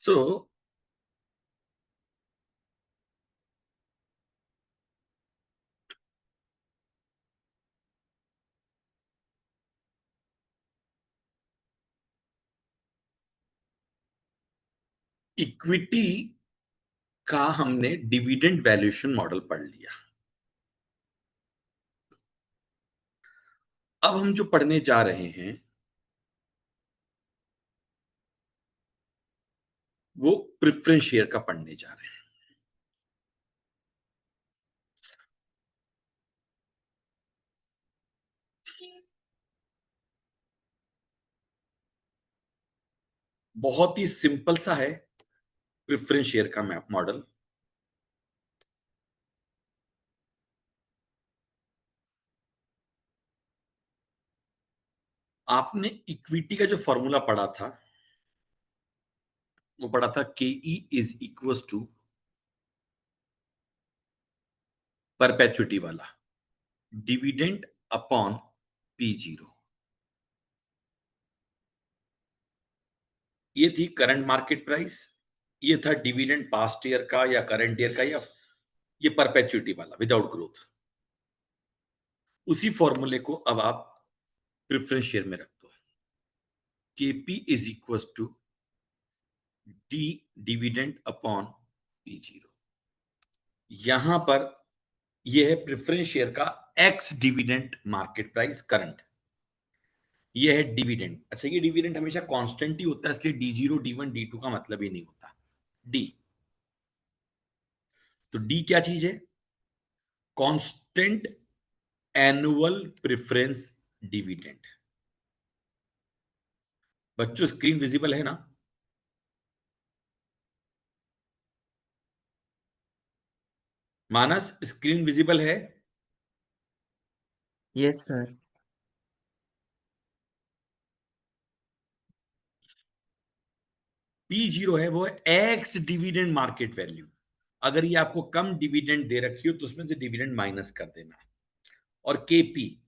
So equity का हमने dividend valuation model पढ़ लिया। अब हम जो पढ़ने जा रहे हैं वो प्रेफरेंस शेयर का पढ़ने जा रहे हैं। बहुत ही सिंपल सा है प्रेफरेंस शेयर का मैप मॉडल। आपने इक्विटी का जो फॉर्मूला पढ़ा था वो पढ़ा था के E is equal to perpetuity वाला डिविडेंड अपॉन पी जीरो। ये थी करंट मार्केट प्राइस, ये था डिविडेंड पास्ट ईयर का या करंट ईयर का, या ये परपेचुटी वाला विदाउट ग्रोथ। उसी फॉर्मूले को अब आप प्रेफरेंस शेयर में रख दो। KP is equal to D dividend upon P zero. यहां पर यह है प्रेफरेंस शेयर का ex dividend market price current, यह है डिविडेंड। अच्छा, ये डिविडेंड हमेशा कांस्टेंट ही होता है, इसलिए D zero D one D two का मतलब ही नहीं होता। डी, तो डी क्या चीज है? Constant annual preference dividend. बच्चों स्क्रीन विजिबल है ना? मानस स्क्रीन विजिबल है? Yes sir. पी जीरो है वो एक्स डिविडेंड मार्केट वैल्यू। अगर ये आपको कम डिविडेंड दे रखी हो तो उसमें से डिविडेंड माइनस कर देना। और केपी,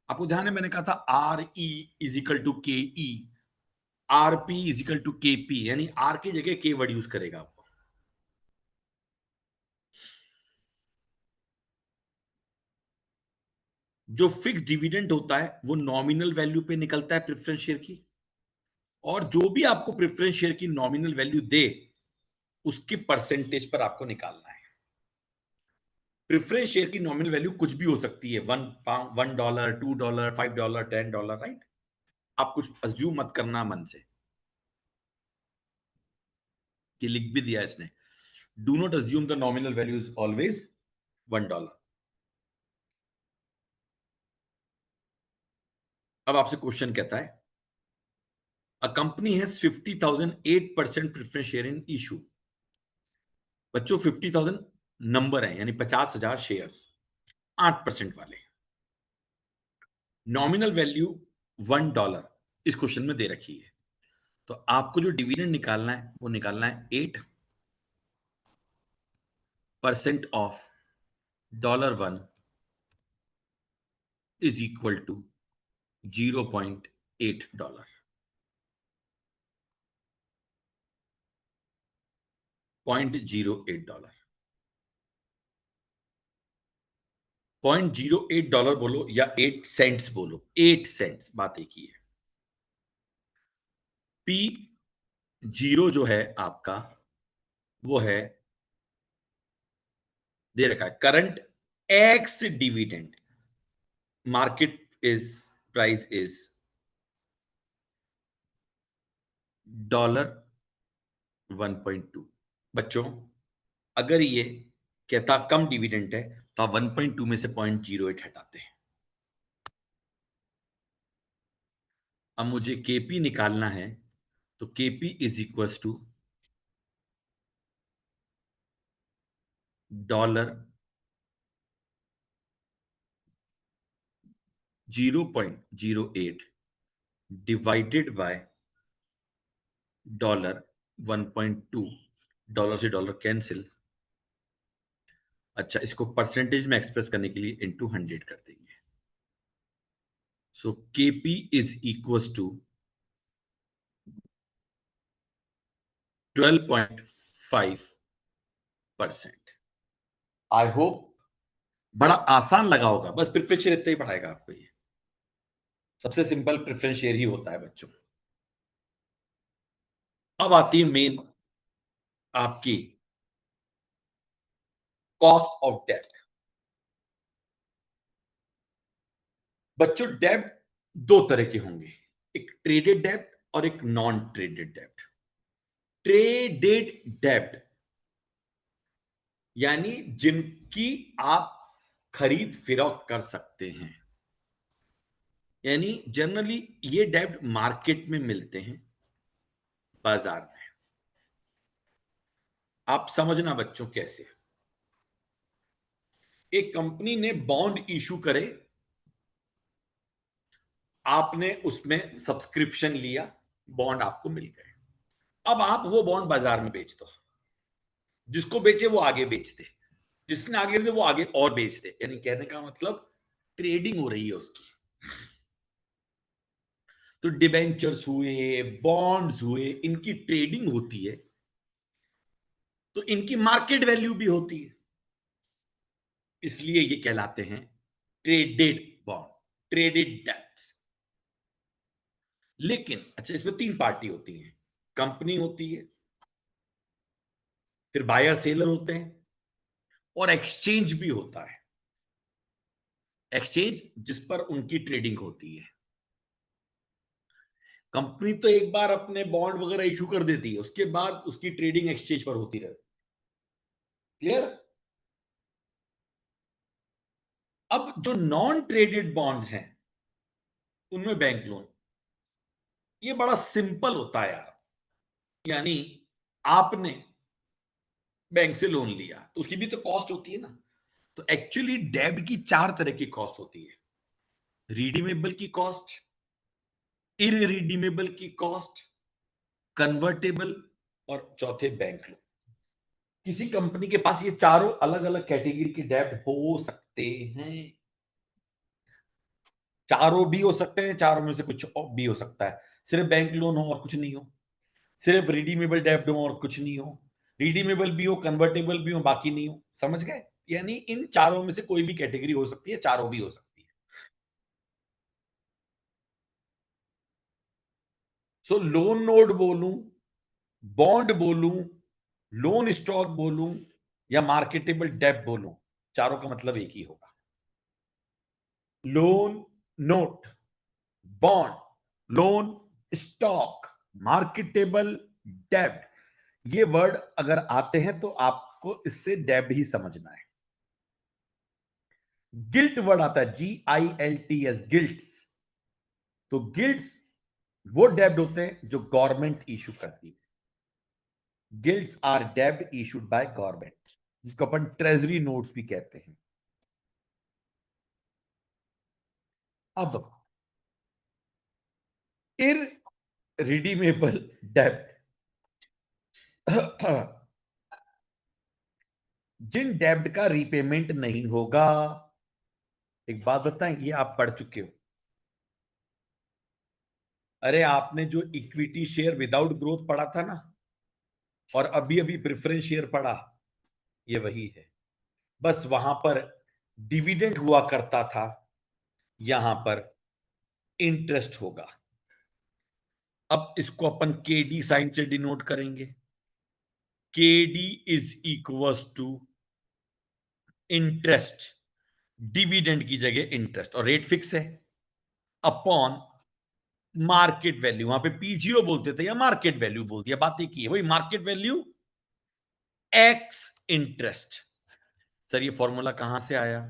आपको ध्यान है मैंने कहा था आर ई इजिकल टू के ई, आर पी इजिकल टू के पी, यानी आर की जगह के वर्ड यूज करेगा आपको। जो फिक्स डिविडेंड होता है वो नॉमिनल वैल्यू पे निकलता है प्रेफरेंस शेयर की, और जो भी आपको प्रेफरेंस शेयर की नॉमिनल वैल्यू दे उसके परसेंटेज पर आपको निकालना है। प्रेफरेंस शेयर की नॉमिनल वैल्यू कुछ भी हो सकती है, $1, $2, $5, $10, राइट? आप कुछ अज्यूम मत करना मन से कि लिख भी दिया इसने। Do not assume the nominal value is always $1। अब आपसे क्वेश्चन कहता है a company has 50,000 8% preference share in issue. बच्चों 50,000 नंबर है, यानी 50,000 शेयर्स, 8% वाले। नॉमिनल वैल्यू $1 इस क्वेश्चन में दे रखी है, तो आपको जो डिविडेंड निकालना है वो निकालना है 8% ऑफ $1 इज इक्वल टू $0.8। $0.08, $0.08 बोलो या 8 सेंट्स बोलो, 8 सेंट्स, बात एक ही है। पी जीरो जो है आपका वो है, दे रखा है current x dividend, market is price is $1.2। बच्चों अगर ये कहता कम डिविडेंड है तो आप 1.2 में से 0.08 हटाते हैं। अब मुझे केपी निकालना है, तो KP is equal to $0.08 divided by $1.2। Dollar से डॉलर कैंसिल। अच्छा, इसको परसेंटेज में एक्सप्रेस करने के लिए इंटू 100 कर देंगे। So KP is equal to 12.5%। I hope बड़ा आसान लगा होगा, बस प्रेफरेंस शेयर इतना ही पढ़ाएगा आपको ये। सबसे सिंपल प्रेफरेंस शेयर ही होता है बच्चों। अब आती है मेन आपकी कॉस्ट ऑफ डेट। बच्चों डेब्ट दो तरह के होंगे, एक ट्रेडेड डेब्ट और एक नॉन ट्रेडेड डेब्ट। ट्रेडेड डेब्ट यानी जिनकी आप खरीद फिरोख्त कर सकते हैं, यानी जनरली ये डेब्ट मार्केट में मिलते हैं, बाजार में। आप समझना बच्चों कैसे। एक कंपनी ने बॉन्ड इशू करे, आपने उसमें सब्सक्रिप्शन लिया, बॉन्ड आपको मिल गए। अब आप वो बॉन्ड बाजार में बेच दो, जिसको बेचे वो आगे बेच दे, जिसने आगे दे वो आगे और बेच दे, यानी कहने का मतलब ट्रेडिंग हो रही है उसकी। तो डिबेंचर्स हुए, बॉन्ड्स हुए, इनकी ट्रेडिंग होती है, तो इनकी मार्केट वैल्यू भी होती है, इसलिए ये कहलाते हैं ट्रेडेड बॉन्ड, ट्रेडेड डेब्ट्स। लेकिन अच्छा, इसमें तीन पार्टी होती हैं, कंपनी होती है, फिर बायर सेलर होते हैं, और एक्सचेंज भी होता है। एक्सचेंज जिस पर उनकी ट्रेडिंग होती है। कंपनी तो एक बार अपने बॉन्ड वगैरह इशू कर देती है, उसके बाद उसकी ट्रेडिंग एक्सचेंज पर होती रहती। क्लियर। अब जो नॉन ट्रेडेड बॉन्ड्स हैं, उनमें बैंक लोन, ये बड़ा सिंपल होता है यार। यानी आपने बैंक से लोन लिया तो उसकी भी तो कॉस्ट होती है ना। तो एक्चुअली डेब्ट की चार तरह की कॉस्ट होती है, रिडीमेबल की कॉस्ट, इररिडीमेबल की कॉस्ट, कन्वर्टेबल, और चौथे बैंक लोन। किसी कंपनी के पास ये चारों अलग अलग कैटेगरी के डेब्ट हो सकते हैं। चारों भी हो सकते हैं, चारों में से कुछ भी हो सकता है। सिर्फ बैंक लोन हो और कुछ नहीं हो, सिर्फ रिडीमेबल डेब्ट हो और कुछ नहीं हो, रिडीमेबल भी हो, कन्वर्टेबल भी हो, बाकी नहीं हो। समझ गए। यानी इन चारों में से कोई भी कैटेगरी हो सकती है, चारों भी हो सकती है। सो लोन नोट बोलूं, बॉन्ड बोलूं, लोन स्टॉक बोलूं, या मार्केटेबल डेब्ट बोलूं, चारों का मतलब एक ही होगा। Loan note, bond, loan stock, marketable डेब्ट, ये वर्ड अगर आते हैं तो आपको इससे डेब्ट ही समझना है। गिल्ट वर्ड आता है, GILTS, गिल्ट्स। तो गिल्ट्स वो डेब्ट होते हैं जो गवर्नमेंट इशू करती है। गिल्ट्स आर डेब्ट इशूड बाय गवर्नमेंट, जिसको अपन ट्रेजरी नोट्स भी कहते हैं। अब इररिडीमेबल डेब्ट, जिन डेब्ट का रीपेमेंट नहीं होगा। एक बात बताएं, ये आप पढ़ चुके हो। अरे आपने जो इक्विटी शेयर विदाउट ग्रोथ पढ़ा था ना, और अभी अभी प्रेफरेंस शेयर पढ़ा, ये वही है। बस वहां पर डिविडेंड हुआ करता था, यहां पर इंटरेस्ट होगा। अब इसको अपन केडी साइन से डिनोट करेंगे। KD is equal to interest, dividend की जगह इंटरेस्ट, और रेट फिक्स है, अपॉन मार्केट वैल्यू। वहां पे P0 बोलते थे या मार्केट वैल्यू बोल दिया, बात एक ही है, वही market value ex interest. Sir ये फॉर्मूला कहां से आया?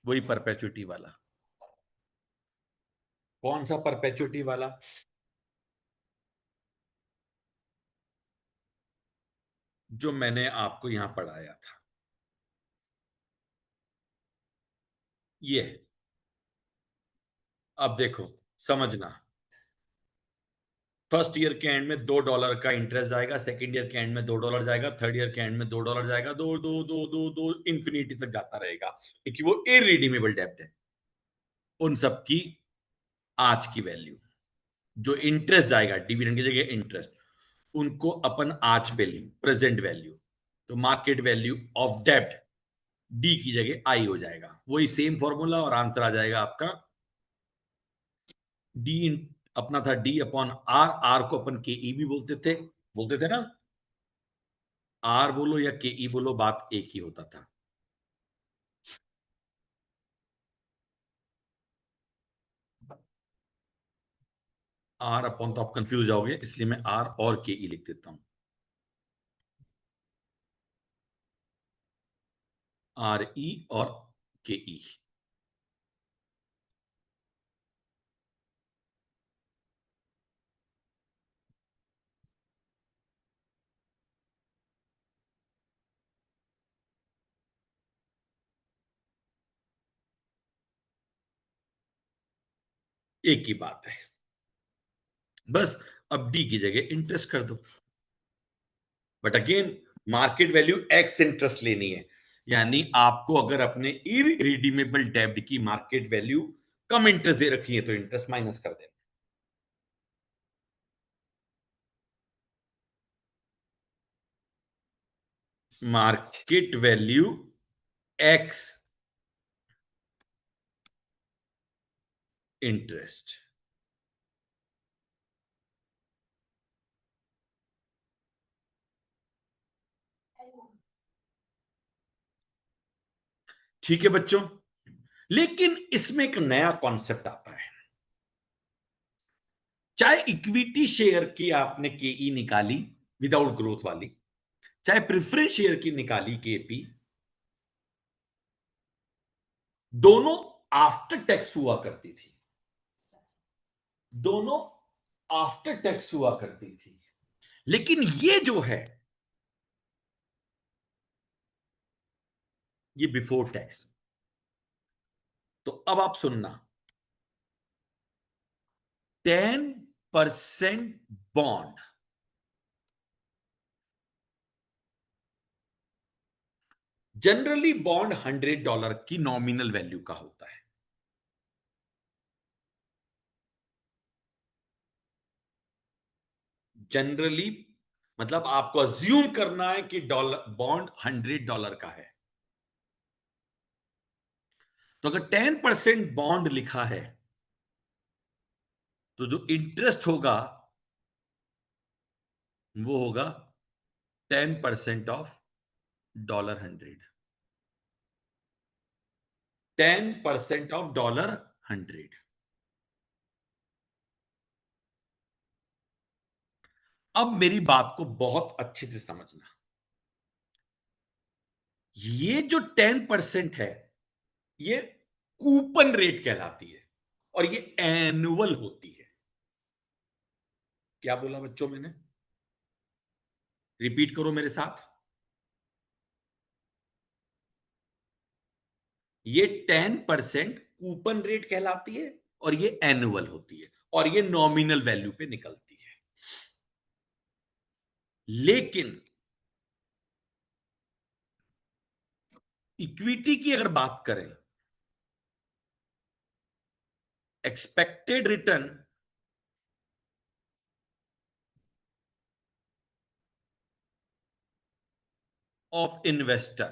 वही परपेचुटी वाला। कौन सा परपेचुटी वाला? जो मैंने आपको यहां पढ़ाया था, ये। अब देखो, समझना। फर्स्ट ईयर के एंड में $2 का इंटरेस्ट जाएगा, सेकंड ईयर के एंड में $2 जाएगा, थर्ड ईयर के एंड में $2 जाएगा, दो दो दो दो दो इंफिनिटी तक जाता रहेगा, क्योंकि वो इररिडीमेबल डेब्ट है। उन सब की आज की वैल्यू, जो इंटरेस्ट जाएगा डिविडेंड की जगह इंटरेस्ट, उनको अपन आज पे लें, प्रेजेंट वैल्यू, तो मार्केट वैल्यू ऑफ डेब्ट डी की जगह आई हो जाएगा, वही सेम फॉर्मूला, और आंसर आ जाएगा आपका डी, अपना था डी अपॉन आर, आर को अपन के ई भी बोलते थे ना, आर बोलो या के ई बोलो, बात एक ही होता था। आर अपॉन तो आप कंफ्यूज जाओगे, इसलिए मैं आर और के ई लिख देता हूं, आर ई और के ई। एक ही बात है, बस अब डी की जगह इंटरेस्ट कर दो, but again market value ex interest लेनी है, यानी आपको अगर अपने इरिडीमेबल डेब्ट की मार्केट वैल्यू कम इंटरेस्ट दे रखी है तो इंटरेस्ट माइनस कर देना। मार्केट वैल्यू एक्स इंटरेस्ट, ठीक है बच्चों। लेकिन इसमें एक नया कॉन्सेप्ट आता है, चाहे इक्विटी शेयर की आपने के ई निकाली विदाउट ग्रोथ वाली, चाहे प्रेफरेंस शेयर की निकाली केपी, दोनों आफ्टर टैक्स हुआ करती थी, दोनों आफ्टर टैक्स हुआ करती थी। लेकिन ये जो है ये बिफोर टैक्स। तो अब आप सुनना, 10% बॉन्ड, जनरली बॉन्ड $100 की नॉमिनल वैल्यू का होता है। जनरली मतलब आपको अज्यूम करना है कि डॉलर बॉन्ड $100 का है, तो अगर 10% बॉन्ड लिखा है तो जो इंटरेस्ट होगा वो होगा 10% ऑफ $100, 10% ऑफ $100। अब मेरी बात को बहुत अच्छे से समझना, ये जो 10% है ये कूपन रेट कहलाती है, और ये एनुअल होती है। क्या बोला बच्चों मैंने? रिपीट करो मेरे साथ। ये 10% कूपन रेट कहलाती है, और ये एनुअल होती है, और ये नॉमिनल वैल्यू पे निकलती है। लेकिन इक्विटी की अगर बात करें, expected return of investor,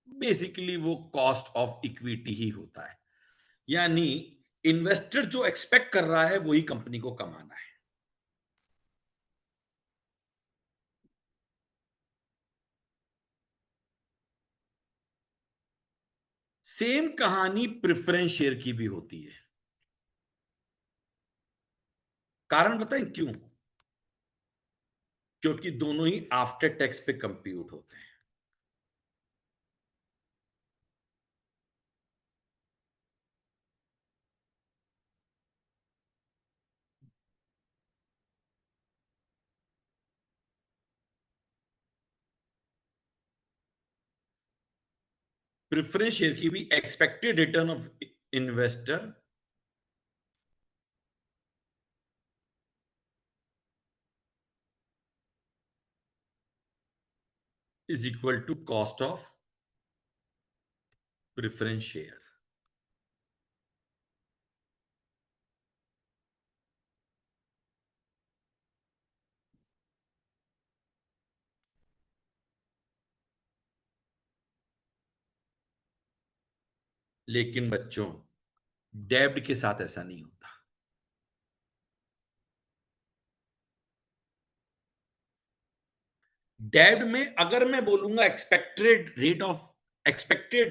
basically वो कॉस्ट ऑफ इक्विटी ही होता है, यानी इन्वेस्टर जो एक्सपेक्ट कर रहा है वही कंपनी को कमाना है। सेम कहानी प्रेफरेंस शेयर की भी होती है। कारण बताएं क्यों? क्योंकि दोनों ही आफ्टर टैक्स पे कंप्यूट होते हैं। प्रेफरेंस शेयर की भी expected return of investor is equal to cost of preference share. लेकिन बच्चों, डेब्ट के साथ ऐसा नहीं होता। डेब्ट में अगर मैं बोलूंगा एक्सपेक्टेड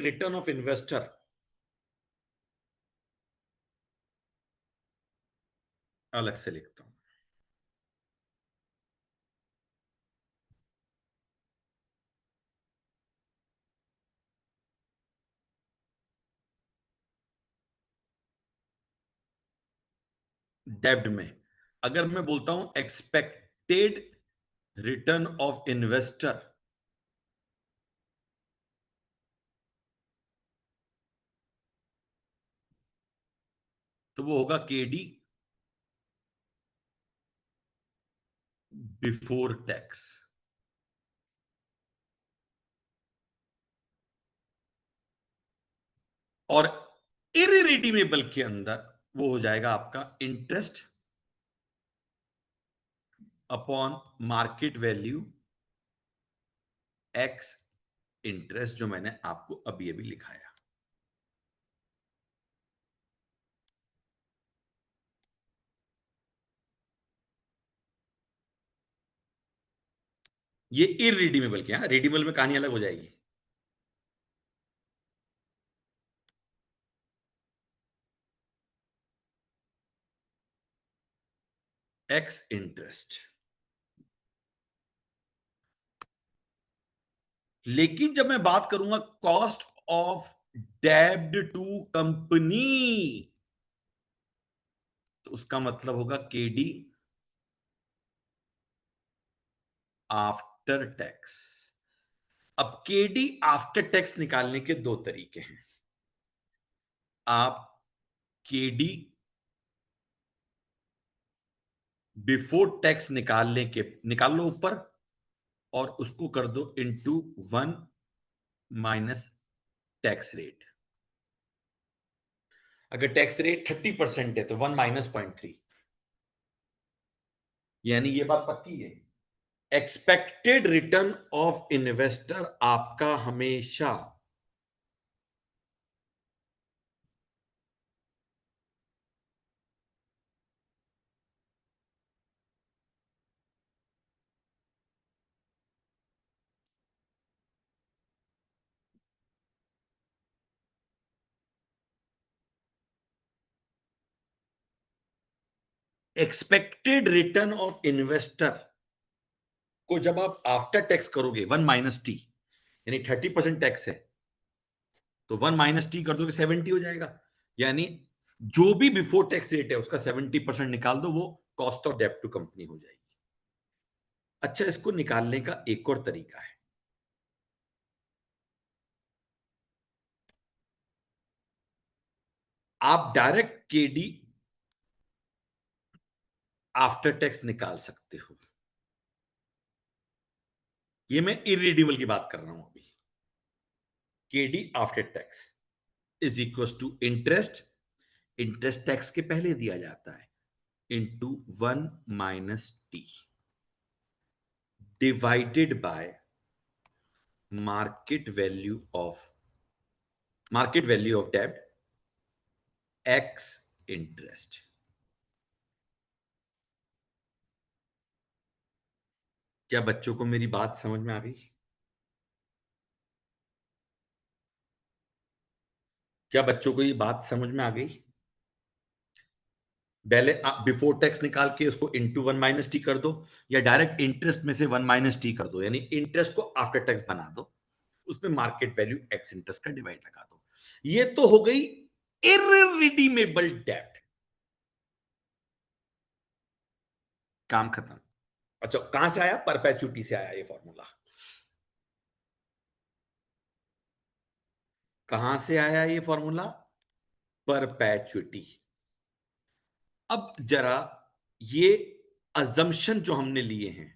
रिटर्न ऑफ इन्वेस्टर, अलग से लिखता हूं। डेब्ट में अगर मैं बोलता हूं एक्सपेक्टेड रिटर्न ऑफ इन्वेस्टर, तो वो होगा केडी बिफोर टैक्स। और इररिडीमेबल के अंदर वो हो जाएगा आपका interest upon market value ex interest, जो मैंने आपको अभी अभी लिखाया। ये इररिडीमेबल के, यहां रिडीमेबल में कहानी अलग हो जाएगी। X interest. लेकिन जब मैं बात करूंगा कॉस्ट ऑफ डेब्ट टू कंपनी, तो उसका मतलब होगा केडी आफ्टर टैक्स। अब केडी आफ्टर टैक्स निकालने के दो तरीके हैं। आप केडी बिफोर टैक्स निकाल लो ऊपर, और उसको कर दो इनटू 1 - टैक्स रेट। अगर टैक्स रेट 30% है तो 1 - 0.3, यानी ये बात पक्की है। एक्सपेक्टेड रिटर्न ऑफ इन्वेस्टर आपका हमेशा एक्सपेक्टेड रिटर्न ऑफ इन्वेस्टर को जब आप आफ्टर टैक्स करोगे 1 - टी, यानी 30% टैक्स है, तो 1 - टी कर दोगे 70 हो जाएगा। यानी जो भी बिफोर टैक्स रेट है उसका 70% निकाल दो, वो कॉस्ट ऑफ डेब्ट टू कंपनी हो जाएगी। अच्छा, इसको निकालने का एक और तरीका है। आप डायरेक्ट केडी आफ्टर टैक्स निकाल सकते हो। ये मैं इरिडीबल की बात कर रहा हूं अभी। KD after tax is equal to interest, interest tax के पहले दिया जाता है, into 1 - T divided by market value of डेब्ट एक्स इंटरेस्ट। क्या बच्चों को मेरी बात समझ में आ गई? क्या बच्चों को ये बात समझ में आ गई? पहले आप बिफोर टैक्स निकाल के उसको इंटू 1 - टी कर दो, या डायरेक्ट इंटरेस्ट में से 1 - टी कर दो, यानी इंटरेस्ट को आफ्टर टैक्स बना दो, उसमें मार्केट वैल्यू एक्स इंटरेस्ट का डिवाइड लगा दो। ये तो हो गई इररिडीमेबल डेब्ट। काम खत्म। अच्छा, कहां से आया? परपेचुटी से आया ये फॉर्मूला। कहां से आया ये फॉर्मूला? परपेचुटी। अब जरा ये अजम्पशन जो हमने लिए हैं,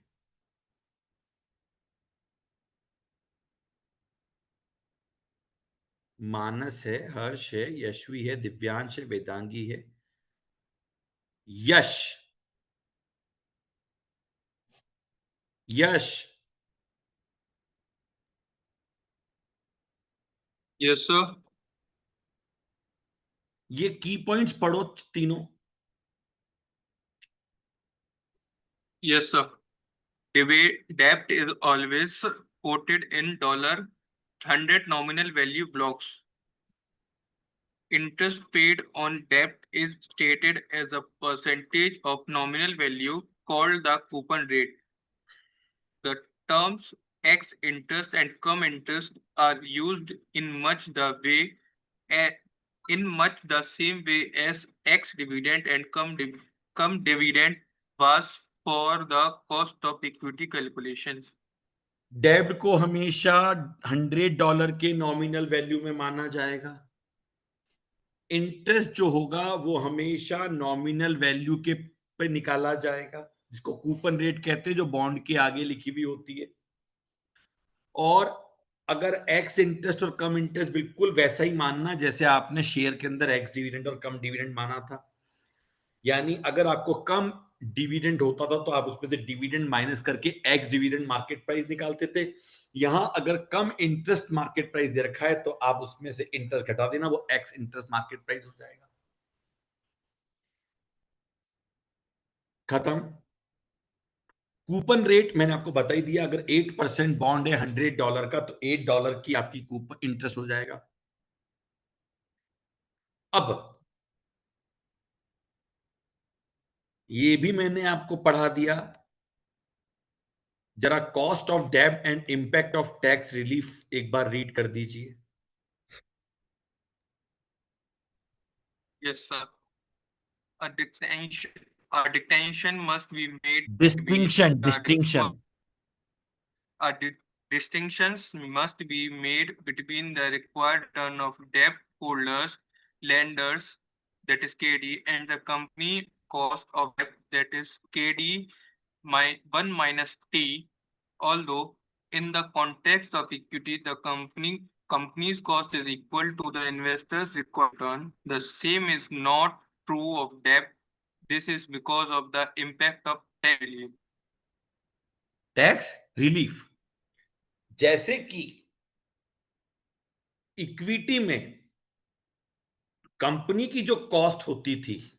मानस है, हर्ष है, यशवी है, दिव्यांश है, वेदांगी है, यश। यश, यस सर। ये की पॉइंट्स पढ़ो तीनों। Yes, sir. Debt is always quoted in $100 nominal value blocks. Interest paid on debt is stated as a percentage of nominal value called the coupon rate. The terms X interest and cum interest are used in much the same way as X dividend and cum dividend was for the cost of equity calculations. डेब्ट को हमेशा $100 के nominal value में माना जाएगा। Interest जो होगा वो हमेशा नॉमिनल वैल्यू के पे निकाला जाएगा, जिसको कूपन रेट कहते हैं, जो बॉन्ड के आगे लिखी हुई होती है। और अगर एक्स इंटरेस्ट और कम इंटरेस्ट बिल्कुल वैसा ही मानना जैसे आपने शेयर के अंदर एक्स डिविडेंड और कम डिविडेंड माना था, यानी अगर आपको कम डिविडेंड होता था तो आप उसमें से डिविडेंड माइनस करके एक्स डिविडेंड मार्केट प्राइस निकालते थे। यहां अगर कम इंटरेस्ट मार्केट प्राइस दे रखा है तो आप उसमें से इंटरेस्ट घटा देना, वो एक्स इंटरेस्ट मार्केट प्राइस हो जाएगा। खत्म। कूपन रेट मैंने आपको बता ही दिया, अगर 8% बॉन्ड है $100 का तो $8 की आपकी कूपन इंटरेस्ट हो जाएगा। अब ये भी मैंने आपको पढ़ा दिया, जरा कॉस्ट ऑफ डेब्ट and impact of tax relief एक बार रीड कर दीजिए। Yes, sir. A distinction, a distinction must be made between distinction a distinctions must be made between the required return of debt holders, lenders, that is KD, and the company cost of debt, that is KD 1 minus T. Although in the context of equity, the company's cost is equal to the investor's required return. The same is not true of debt. This is because of the impact of tax relief. Tax relief, जैसे कि equity में company की जो cost होती थी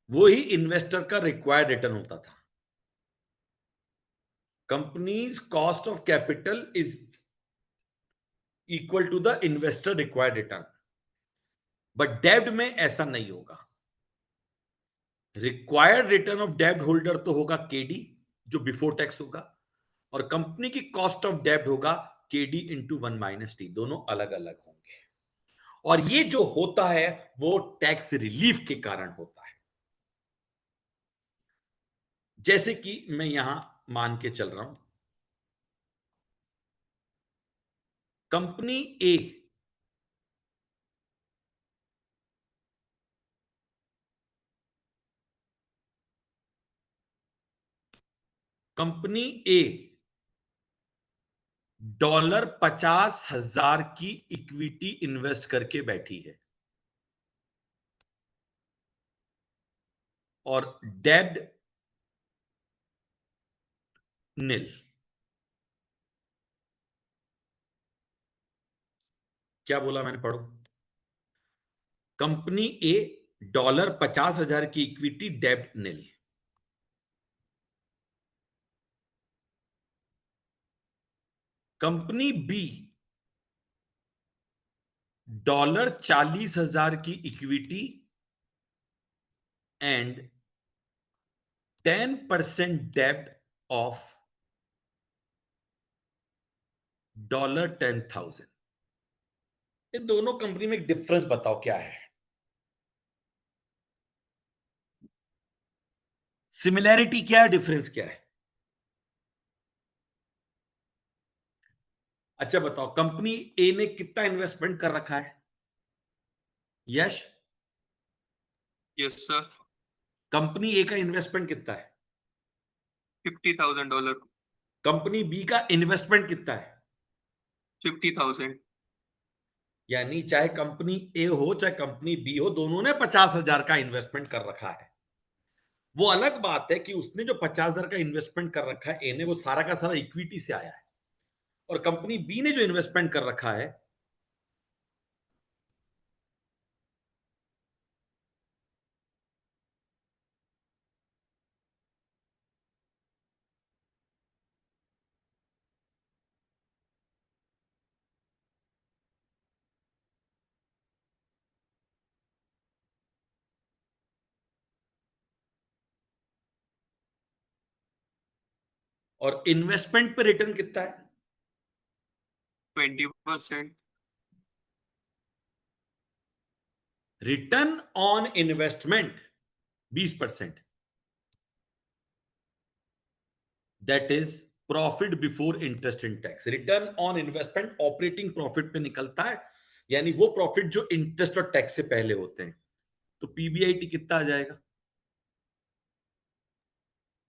वो ही investor का रिक्वायर्ड रिटर्न होता था। Company's cost of capital is equal to the investor required return, but डेब्ट में ऐसा नहीं होगा। रिक्वायर्ड रिटर्न ऑफ डेब्ट होल्डर तो होगा केडी, जो बिफोर टैक्स होगा, और कंपनी की कॉस्ट ऑफ डेब्ट होगा केडी इंटू 1 माइनस टी, दोनों अलग अलग होंगे। और ये जो होता है वो टैक्स रिलीफ के कारण होता है। जैसे कि मैं यहां मान के चल रहा हूं, कंपनी ए कंपनी ए $50,000 की इक्विटी इन्वेस्ट करके बैठी है और डेब्ट निल। क्या बोला मैंने, पढ़ो। कंपनी ए $50,000 की इक्विटी, डेब्ट निल। कंपनी बी $40,000 की इक्विटी एंड 10% डेब्ट ऑफ $10,000। ये दोनों कंपनी में एक डिफरेंस बताओ क्या है? सिमिलैरिटी क्या है, डिफरेंस क्या है? अच्छा बताओ, कंपनी ए ने कितना इन्वेस्टमेंट कर रखा है? यश, Yes, sir. कंपनी ए का इन्वेस्टमेंट कितना है? $50,000. कंपनी बी का इन्वेस्टमेंट कितना है? 50,000. यानी चाहे कंपनी ए हो चाहे कंपनी बी हो, दोनों ने 50,000 का इन्वेस्टमेंट कर रखा है। वो अलग बात है कि उसने जो 50,000 का इन्वेस्टमेंट कर रखा है ए ने, वो सारा का सारा इक्विटी से आया है, और कंपनी बी ने जो इन्वेस्टमेंट कर रखा है और इन्वेस्टमेंट पे रिटर्न कितना है? 20%. Return on investment 20%, that is profit before interest and tax. Return on investment operating profit पे निकलता है, यानी वो प्रॉफिट जो इंटरेस्ट और टैक्स से पहले होते हैं। तो पीबीआईटी कितना आ जाएगा?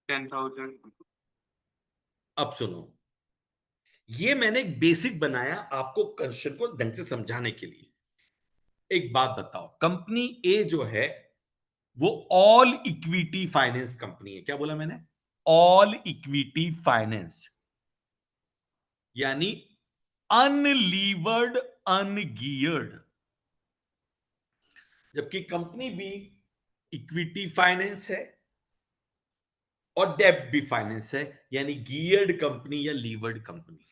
10,000. अब सुनो, ये मैंने एक बेसिक बनाया आपको क्वेश्चन को ढंग से समझाने के लिए। एक बात बताओ, कंपनी ए जो है वो ऑल इक्विटी फाइनेंस कंपनी है। क्या बोला मैंने? ऑल इक्विटी फाइनेंस, यानी अनलीवर्ड, अनगियर्ड। जबकि कंपनी बी इक्विटी फाइनेंस है और डेब्ट भी फाइनेंस है, यानी गियर्ड कंपनी या लीवर्ड कंपनी।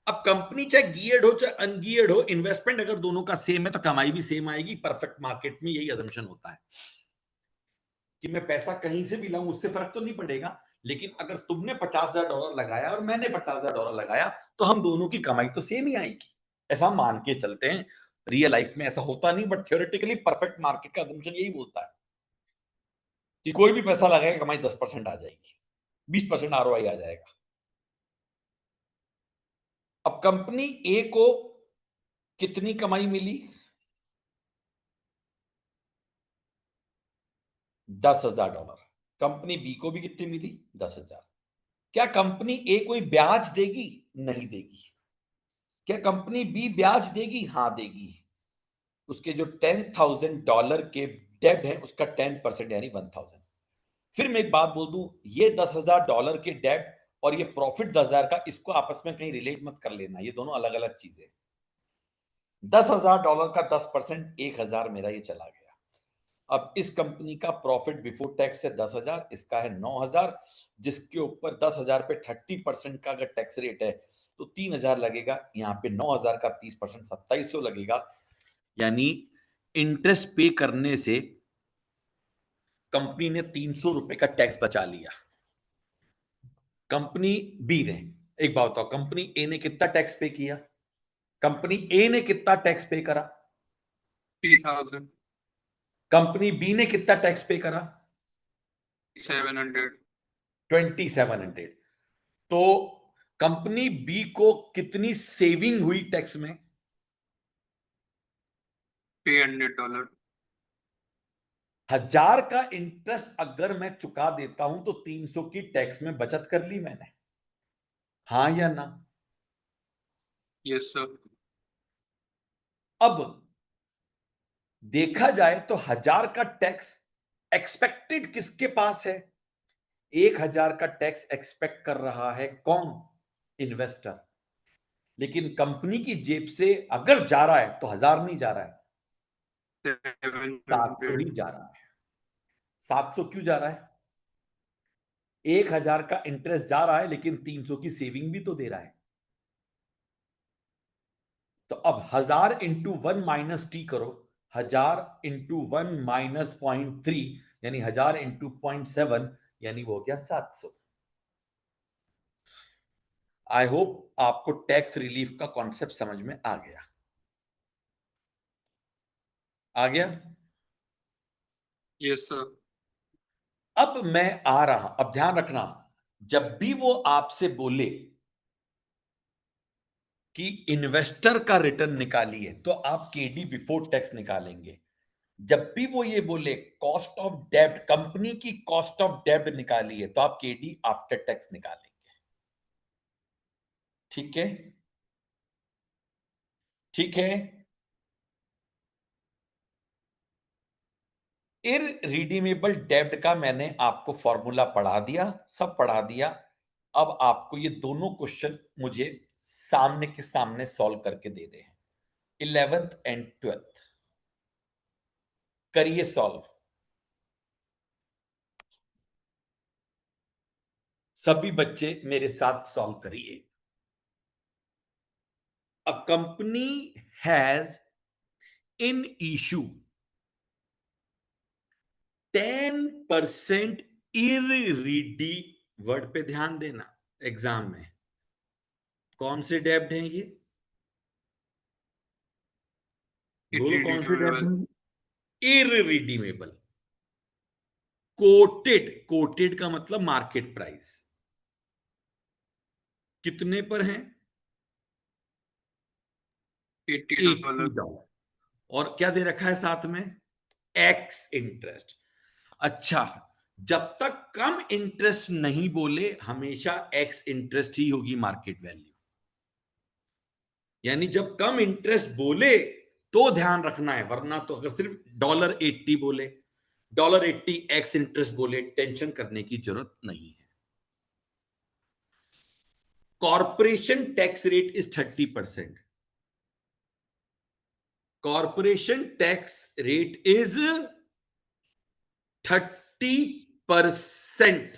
अब कंपनी चाहे गियर्ड हो चाहे अनगियर्ड हो, इन्वेस्टमेंट अगर दोनों का सेम है तो कमाई भी सेम आएगी। परफेक्ट मार्केट में यही अजम्पशन होता है कि मैं पैसा कहीं से भी लाऊं उससे फर्क तो नहीं पड़ेगा, लेकिन अगर तुमने $50,000 लगाया और मैंने $50,000 लगाया तो हम दोनों की कमाई तो सेम ही आएगी। ऐसा मान के चलते हैं। रियल लाइफ में ऐसा होता नहीं, बट थ्योरेटिकली परफेक्ट मार्केट का अजम्पशन यही बोलता है कि कोई भी पैसा लगाएगा कमाई 10% आ जाएगी, 20% आरओआई आ जाएगा। अब कंपनी ए को कितनी कमाई मिली? 10,000 डॉलर। कंपनी बी को भी कितनी मिली? 10,000। क्या कंपनी ए कोई ब्याज देगी? नहीं देगी। क्या कंपनी बी ब्याज देगी? हाँ देगी। उसके जो $10,000 के डेब्ट है उसका 10% यानी 1,000। फिर मैं एक बात बोल दूं, ये $10,000 के डेब्ट और ये प्रॉफिट 10,000 का, इसको आपस में कहीं रिलेट मत कर लेना, ये दोनों अलग अलग चीजें। $10,000 का 10% 1,000 मेरा ये चला गया। अब इस कंपनी का प्रॉफिट बिफोर टैक्स है 10,000, इसका है 9,000, जिसके ऊपर 10,000 पे 30% का अगर टैक्स रेट है तो 3,000 लगेगा। यहाँ पे 9,000 का 30% 2,700 लगेगा, यानी इंटरेस्ट पे करने से कंपनी ने ₹300 का टैक्स बचा लिया। कंपनी बी ने, एक बात बताओ, कंपनी ए ने कितना टैक्स पे किया? कंपनी ए ने कितना टैक्स पे करा? 3,000. कंपनी बी ने कितना टैक्स पे करा? 700. 2,700। तो कंपनी बी को कितनी सेविंग हुई टैक्स में? $300. 1,000 का इंटरेस्ट अगर मैं चुका देता हूं तो 300 की टैक्स में बचत कर ली मैंने, हाँ या ना? Yes, sir. अब देखा जाए तो 1,000 का टैक्स एक्सपेक्टेड किसके पास है? 1,000 का टैक्स एक्सपेक्ट कर रहा है कौन? इन्वेस्टर। लेकिन कंपनी की जेब से अगर जा रहा है तो 1,000 नहीं जा रहा है, 700 ही 700. जा रहा है। 700 क्यों जा रहा है? 1,000 का इंटरेस्ट जा रहा है लेकिन 300 की सेविंग भी तो दे रहा है। तो अब 1,000 इंटू 1 माइनस टी करो, 1,000 इंटू 1 माइनस 0.3 यानी 1,000 इंटू 0.7 यानी वो हो गया 700। आई होप आपको टैक्स रिलीफ का कॉन्सेप्ट समझ में आ गया। आ गया? Yes, sir. अब मैं आ रहा, अब ध्यान रखना, जब भी वो आपसे बोले कि इन्वेस्टर का रिटर्न निकालिए तो आप केडी बिफोर टैक्स निकालेंगे। जब भी वो ये बोले कॉस्ट ऑफ डेब्ट, कंपनी की कॉस्ट ऑफ डेब्ट निकालिए, तो आप केडी आफ्टर टैक्स निकालेंगे। ठीक है? ठीक है? इररिडीमेबल डेब्ट का मैंने आपको फॉर्मूला पढ़ा दिया, सब पढ़ा दिया। अब आपको ये दोनों क्वेश्चन मुझे सामने के सामने सॉल्व करके दे रहे हैं, 11th एंड 12th। करिए सॉल्व, सभी बच्चे मेरे साथ सॉल्व करिए। A company has in issue 10% irredeemable word पे ध्यान देना एग्जाम में। कौन से डेब्ट हैं ये? बोलो कौन से डेब्ट irredeemable, हैं? इररिडीमेबल। कोटेड, कोटेड का मतलब मार्केट प्राइस। कितने पर हैं? $80, $80। और क्या दे रखा है साथ में? X interest. अच्छा, जब तक कम इंटरेस्ट नहीं बोले हमेशा एक्स इंटरेस्ट ही होगी मार्केट वैल्यू। यानी जब कम इंटरेस्ट बोले तो ध्यान रखना है, वरना तो अगर सिर्फ $80 बोले, $80 एक्स इंटरेस्ट बोले, टेंशन करने की जरूरत नहीं है। Corporation tax rate is 30%। Corporation tax rate is 30%।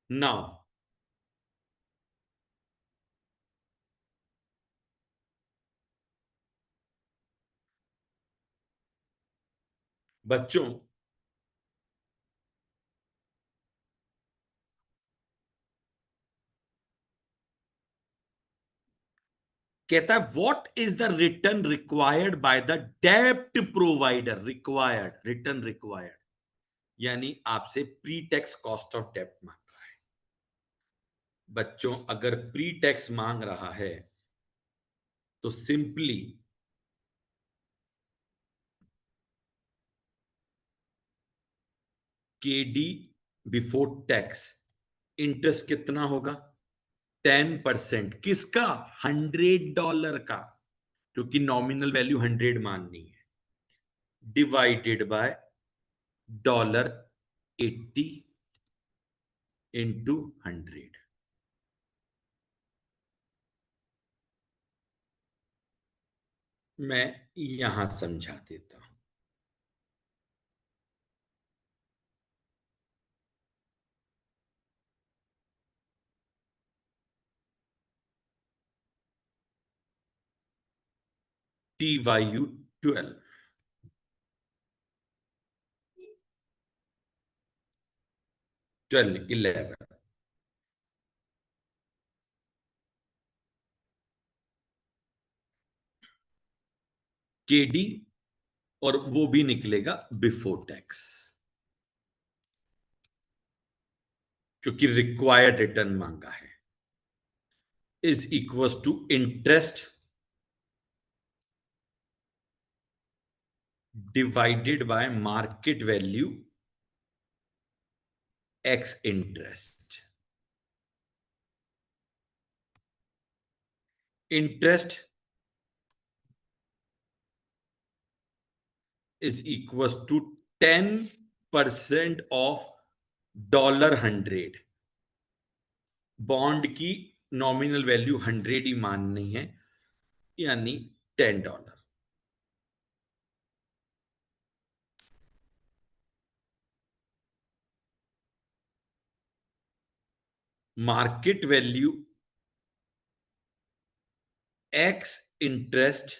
Now बच्चों, कहता है what is the return required by the डेब्ट प्रोवाइडर। रिक्वायर्ड, रिटर्न रिक्वायर्ड यानी आपसे प्री टैक्स कॉस्ट ऑफ डेब्ट मांग रहा है। बच्चों, अगर प्री टैक्स मांग रहा है तो simply KD before tax interest कितना होगा? 10%। किसका? $100 का, क्योंकि नॉमिनल वैल्यू 100 माननी है, डिवाइडेड बाय $80 इंटू 100। मैं यहां समझा देता हूं। TYU 12, 11 केडी, और वो भी निकलेगा बिफोर टैक्स, क्योंकि रिक्वायर्ड रिटर्न मांगा है, is equal to interest divided by market value ex interest. Interest is equal to 10% of $100। Bond की नॉमिनल वैल्यू 100 ही माननी है, यानी $10। Market value ex interest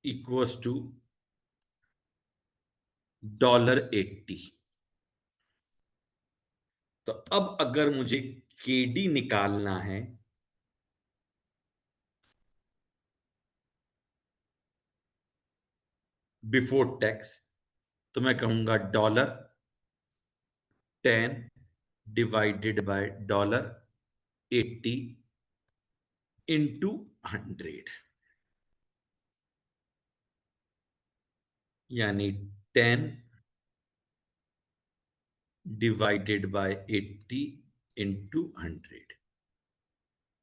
equals to $80। तो अब अगर मुझे केडी निकालना है बिफोर टैक्स, तो मैं कहूंगा $10 डिवाइडेड बाय $80 इंटू 100, यानी 10 डिवाइडेड बाय 80 इंटू 100।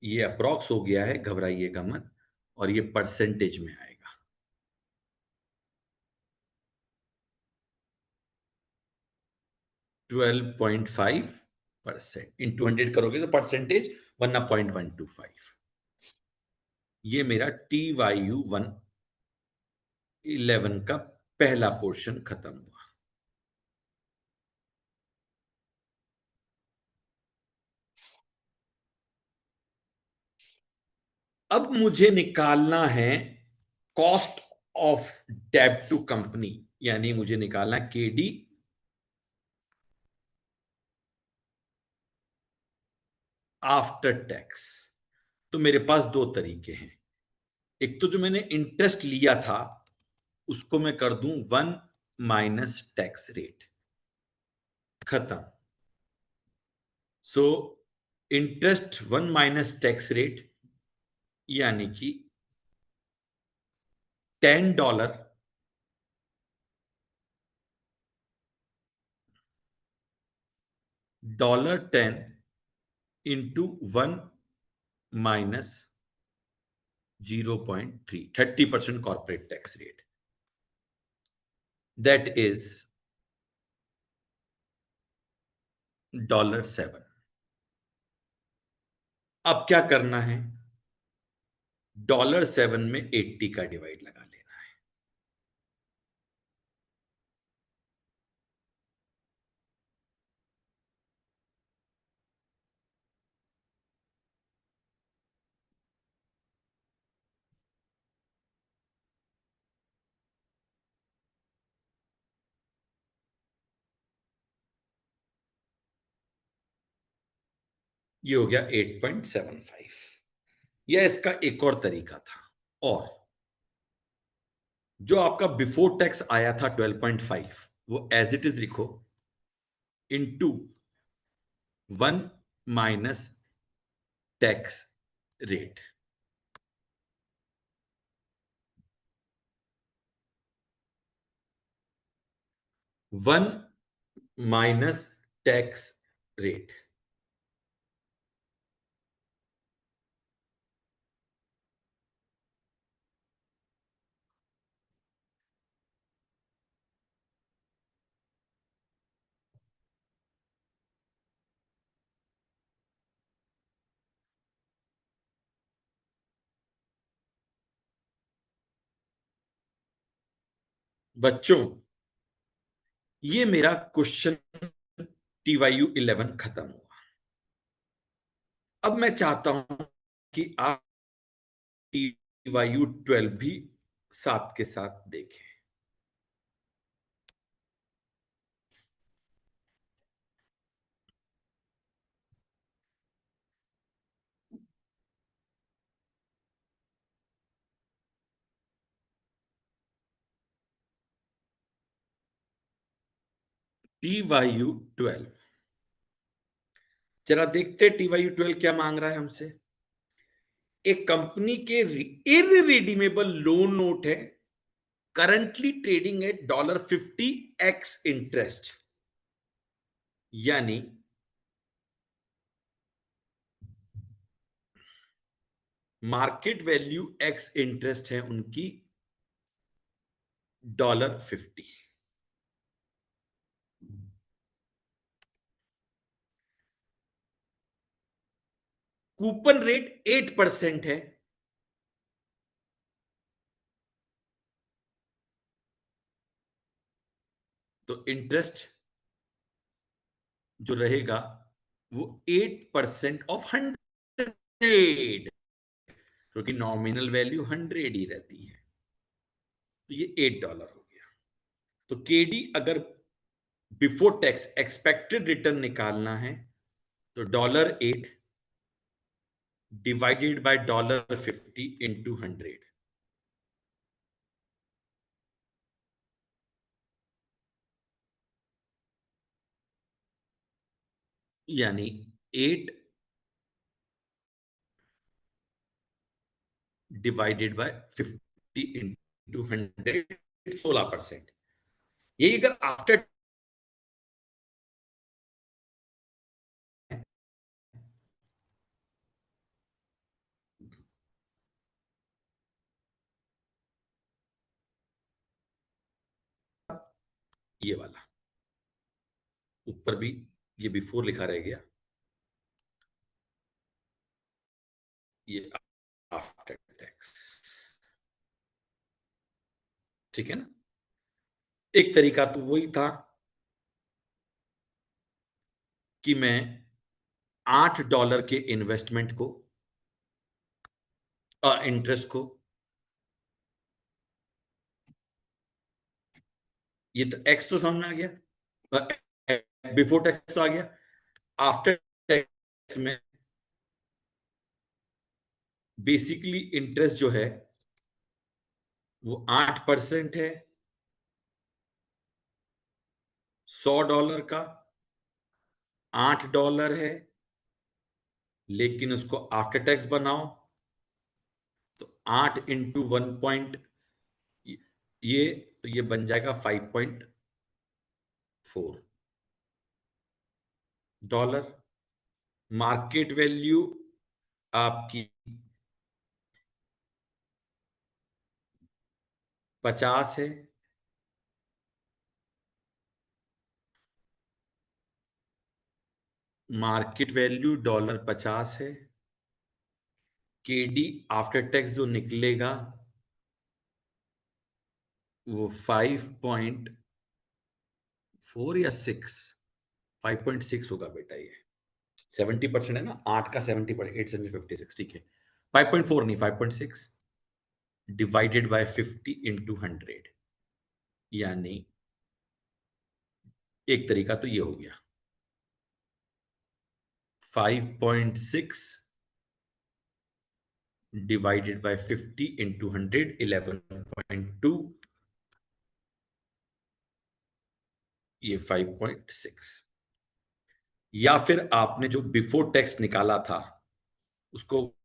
ये अप्रॉक्स हो गया है, घबराइएगा मत, और ये परसेंटेज में आएगा। 12.5% इंटू 100 करोगे तो परसेंटेज, वरना 0.125। ये मेरा TYU 1 11 का पहला पोर्शन खत्म हुआ। अब मुझे निकालना है कॉस्ट ऑफ डेब्ट टू कंपनी, यानी मुझे निकालना केडी आफ्टर टैक्स। तो मेरे पास दो तरीके हैं। एक तो जो मैंने इंटरेस्ट लिया था उसको मैं कर दूं 1 माइनस टैक्स रेट, खत्म। So interest 1 minus tax rate, यानी कि $10 $10 into 1 minus 0.3, 30% corporate tax rate, that is $7। अब क्या करना है, $7 में 80 का डिवाइड लगा लेना है। ये हो गया 8.75। यह इसका एक और तरीका था। और जो आपका बिफोर टैक्स आया था 12.5, वो एज इट इज लिखो, into 1 minus tax rate. One minus tax rate. बच्चों, ये मेरा क्वेश्चन TYU11 खत्म हुआ। अब मैं चाहता हूं कि आप TYU12 भी साथ के साथ देखें। TYU12, जरा देखते TYU12 क्या मांग रहा है हमसे। एक कंपनी के इररिडीमेबल लोन नोट है, करंटली ट्रेडिंग एट $50 इंटरेस्ट, यानी मार्केट वैल्यू x इंटरेस्ट है उनकी $50। कूपन रेट 8% है, तो इंटरेस्ट जो रहेगा वो 8% ऑफ 100, क्योंकि नॉमिनल वैल्यू 100 ही रहती है। तो ये $8 हो गया। तो केडी अगर बिफोर टैक्स एक्सपेक्टेड रिटर्न निकालना है तो $8 डिवाइडेड बाय $50 इंटू 100, यानी 8 डिवाइडेड बाय 50 इंटू 100, 16%। यही अगर आफ्टर ये वाला ऊपर भी ये बिफोर लिखा रह गया, ये आफ्टर टैक्स। ठीक है ना। एक तरीका तो वही था कि मैं $8 के इन्वेस्टमेंट को इंटरेस्ट को, ये तो एक्स तो समझ में आ गया, बिफोर टैक्स तो आ गया, आफ्टर टैक्स में बेसिकली इंटरेस्ट जो है वो 8% है $100 का, $8 है, लेकिन उसको आफ्टर टैक्स बनाओ तो 8 इंटू 1 ये बन जाएगा $5.4। मार्केट वैल्यू आपकी 50 है, मार्केट वैल्यू $50 है, केडी आफ्टर टैक्स जो निकलेगा वो 5.4 या 6, 5.6 होगा बेटा। ये 70% है ना, 8 का 70%, 856, ठीक है। 5.4 नहीं, 5.6 डिवाइडेड बाय 50 इंटू 100, यानी एक तरीका तो ये हो गया 5.6 डिवाइडेड बाय 50 इंटू 100, 11.2, ये 5.6। या फिर आपने जो बिफोर टैक्स निकाला था उसको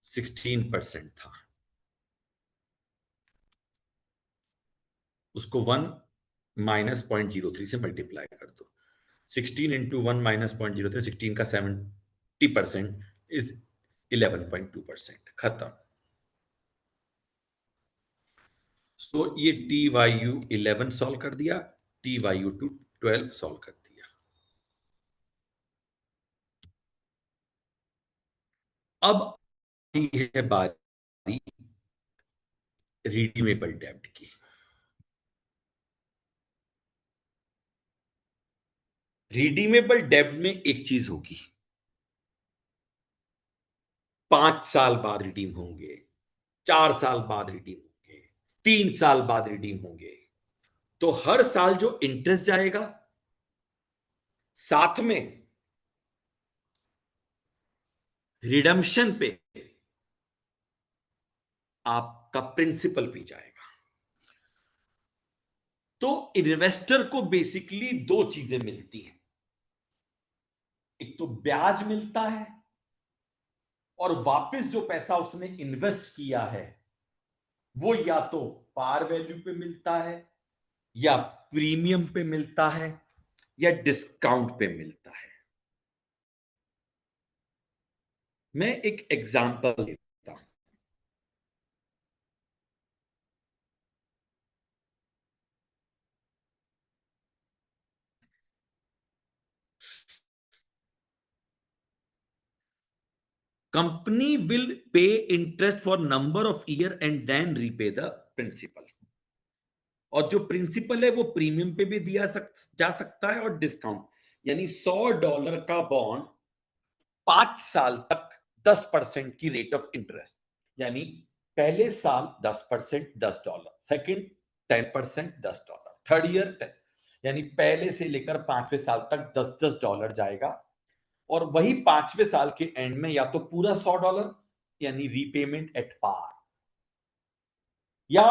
16% था, उसको 1 माइनस 0.03 से मल्टीप्लाई कर दो। 16 इंटू 1 माइनस 0.03, 16 का 70% इज 11.2%, खत्म। सो ये टी वाई यू 11 सॉल्व कर दिया, टी वाई यू 12 सॉल्व कर दिया। अब है बारी रिडीमेबल डेब्ट की। रिडीमेबल डेब्ट में एक चीज होगी, 5 साल बाद रिडीम होंगे, 4 साल बाद रिडीम होंगे, 3 साल बाद रिडीम होंगे। तो हर साल जो इंटरेस्ट जाएगा साथ में रिडम्पशन पे आपका प्रिंसिपल भी जाएगा। तो इन्वेस्टर को बेसिकली दो चीजें मिलती हैं, एक तो ब्याज मिलता है और वापस जो पैसा उसने इन्वेस्ट किया है वो या तो पार वैल्यू पे मिलता है, या प्रीमियम पे मिलता है, या डिस्काउंट पे मिलता है। मैं एक एग्जांपल देता हूं। Company will pay interest for number of year and then repay the principal. और जो प्रिंसिपल है वो प्रीमियम पे भी जा सकता है और डिस्काउंट, यानी $100 का बॉन्ड 5 साल तक 10% की रेट ऑफ इंटरेस्ट, यानी पहले साल 10%, $10, सेकंड 10%, $10, थर्ड ईयर 10, यानी पहले से लेकर 5वें साल तक $10 जाएगा। और वही 5वें साल के एंड में या तो पूरा $100 यानी रीपेमेंट एट पार, या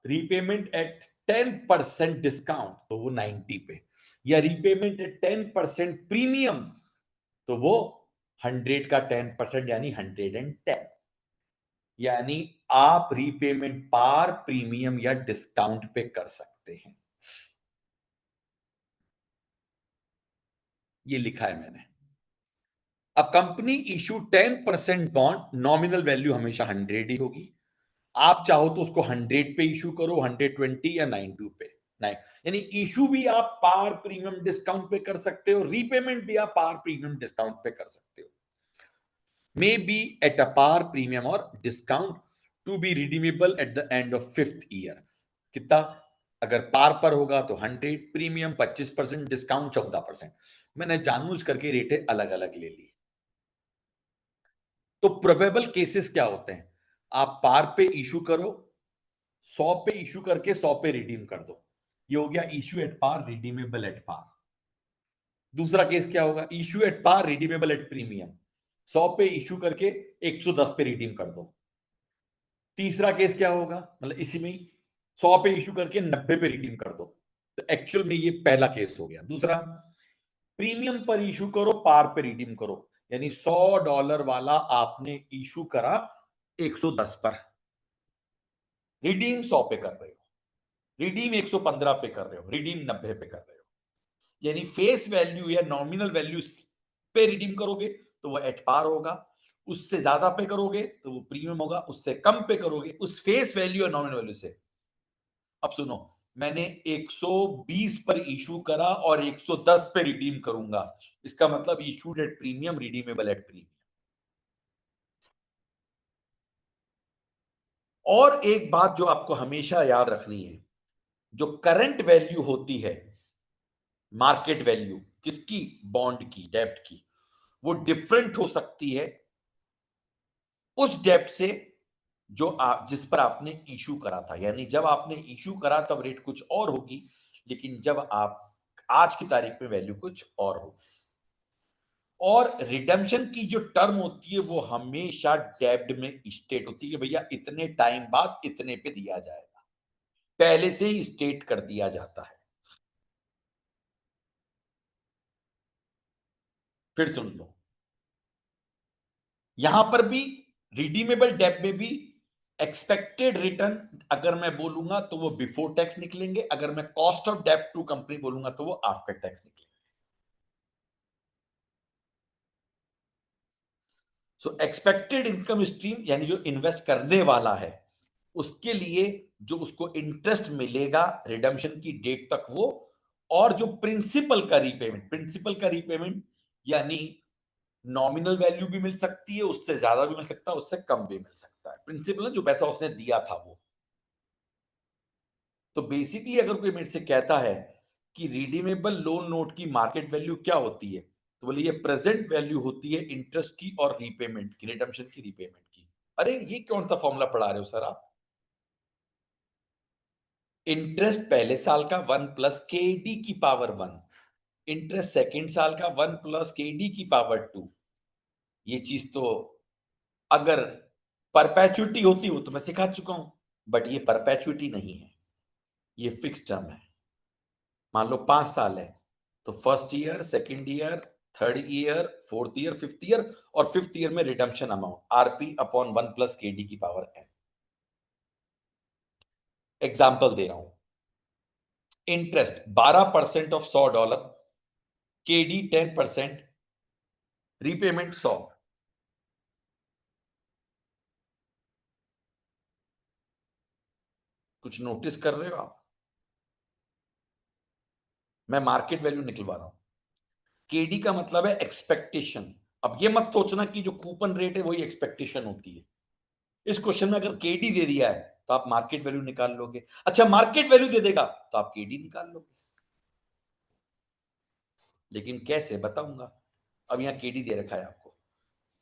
रीपेमेंट एट 10% डिस्काउंट तो वो 90 पे, या रीपेमेंट एट 10% प्रीमियम तो वो 100 का 10% यानी 110। यानी आप रीपेमेंट पार, प्रीमियम या डिस्काउंट पे कर सकते हैं। ये लिखा है मैंने। A company issue 10% bond, nominal value हमेशा 100 ही होगी। आप चाहो तो उसको 100 पे इशू करो, 120 या 92 पे, नहीं, यानी इशू भी आप पार, प्रीमियम, डिस्काउंट पे कर सकते हो, रीपेमेंट भी आप पार, प्रीमियम, डिस्काउंट पे कर सकते हो। May be at a par, premium और discount to be redeemable at the end of 5th year. कितना? अगर पार पर होगा तो 100, प्रीमियम 25%, डिस्काउंट 14%। मैंने जानबूझ करके रेटें अलग अलग ले ली। तो प्रोबेबल केसेस क्या होते हैं? आप पार पे इशू करो, 100 पे इशू करके 100 पे रिडीम कर दो। ये हो गया issue at par, redeemable at par. दूसरा केस क्या होगा? Issue at par, redeemable at premium. 100 पे इशू करके 110 पे रिडीम कर दो। तीसरा केस क्या होगा? मतलब इसी में ही 100 पे इशू करके 90 पे रिडीम कर दो। तो एक्चुअल में ये पहला केस हो गया। दूसरा, प्रीमियम पर इशू करो, पार पे रिडीम करो। यानी $100 वाला आपने इशू करा 110 पर, रिडीम 100 पे कर रहे हो, रिडीम 115 पे कर रहे हो, रिडीम 90 पे कर रहे हो। यानी फेस वैल्यू या नॉमिनल वैल्यू पे रिडीम करोगे तो वो एट पार होगा, उससे ज्यादा पे करोगे तो वो प्रीमियम होगा, उससे कम पे करोगे उस फेस वैल्यू या नॉमिनल वैल्यू से। अब सुनो, मैंने 120 पर इशू करा और 110 पे रिडीम करूंगा, इसका मतलब issued at premium, redeemable at premium. और एक बात जो आपको हमेशा याद रखनी है, जो करंट वैल्यू होती है, मार्केट वैल्यू किसकी? बॉन्ड की, डेब्ट की, वो डिफरेंट हो सकती है उस डेब्ट से जो आप, जिस पर आपने इशू करा था। यानी जब आपने इशू करा तब रेट कुछ और होगी, लेकिन जब आप आज की तारीख में वैल्यू कुछ और होगी। और रिडेम्पशन की जो टर्म होती है वो हमेशा डेब्ट में स्टेट होती है कि भैया इतने टाइम बाद इतने पे दिया जाएगा, पहले से ही स्टेट कर दिया जाता है। फिर सुन लो, यहां पर भी रिडीमेबल डेब्ट में भी एक्सपेक्टेड रिटर्न अगर मैं बोलूंगा तो वो बिफोर टैक्स निकलेंगे, अगर मैं कॉस्ट ऑफ डेब्ट टू कंपनी बोलूंगा तो वो आफ्टर टैक्स निकलेंगे। सो एक्सपेक्टेड इनकम स्ट्रीम यानी जो इन्वेस्ट करने वाला है उसके लिए जो उसको इंटरेस्ट मिलेगा रिडम्पशन की डेट तक वो, और जो प्रिंसिपल का रीपेमेंट, प्रिंसिपल का रीपेमेंट यानी नॉमिनल वैल्यू भी मिल सकती है, उससे ज्यादा भी मिल सकता है, उससे कम भी मिल सकता है। प्रिंसिपल जो पैसा उसने दिया था वो। तो बेसिकली अगर कोई मेरे से कहता है कि रिडीमेबल लोन नोट की मार्केट वैल्यू क्या होती है, तो बोले ये प्रेजेंट वैल्यू होती है इंटरेस्ट की और रीपेमेंट की, रिडम्पशन की, रीपेमेंट की। अरे ये कौन सा फॉर्मूला पढ़ा रहे हो सर आप? इंटरेस्ट पहले साल का 1 + KD⁻1, इंटरेस्ट सेकेंड साल का 1 + KD⁻2। ये चीज तो अगर परपेचुटी होती हो तो मैं सिखा चुका हूं, बट ये परपेचुटी नहीं है, ये फिक्स टर्म है। मान लो 5 साल है तो first year, second year, third year, fourth year, fifth year, और फिफ्थ ईयर में redemption amount RP/1 + KD⁻n। Example दे रहा हूं, इंटरेस्ट 12% ऑफ $100, KD 10%, रीपेमेंट 100। कुछ नोटिस कर रहे हो आप? मैं मार्केट वैल्यू निकलवा रहा हूं। केडी का मतलब है एक्सपेक्टेशन। अब ये मत सोचना कि जो कूपन रेट है वही एक्सपेक्टेशन होती है। इस क्वेश्चन में अगर केडी दे दिया है तो आप मार्केट वैल्यू निकाल लोगे। अच्छा, मार्केट वैल्यू दे देगा तो आप केडी निकाल लोगे। लेकिन कैसे बताऊंगा। अब यहां केडी दे रखा है आपको,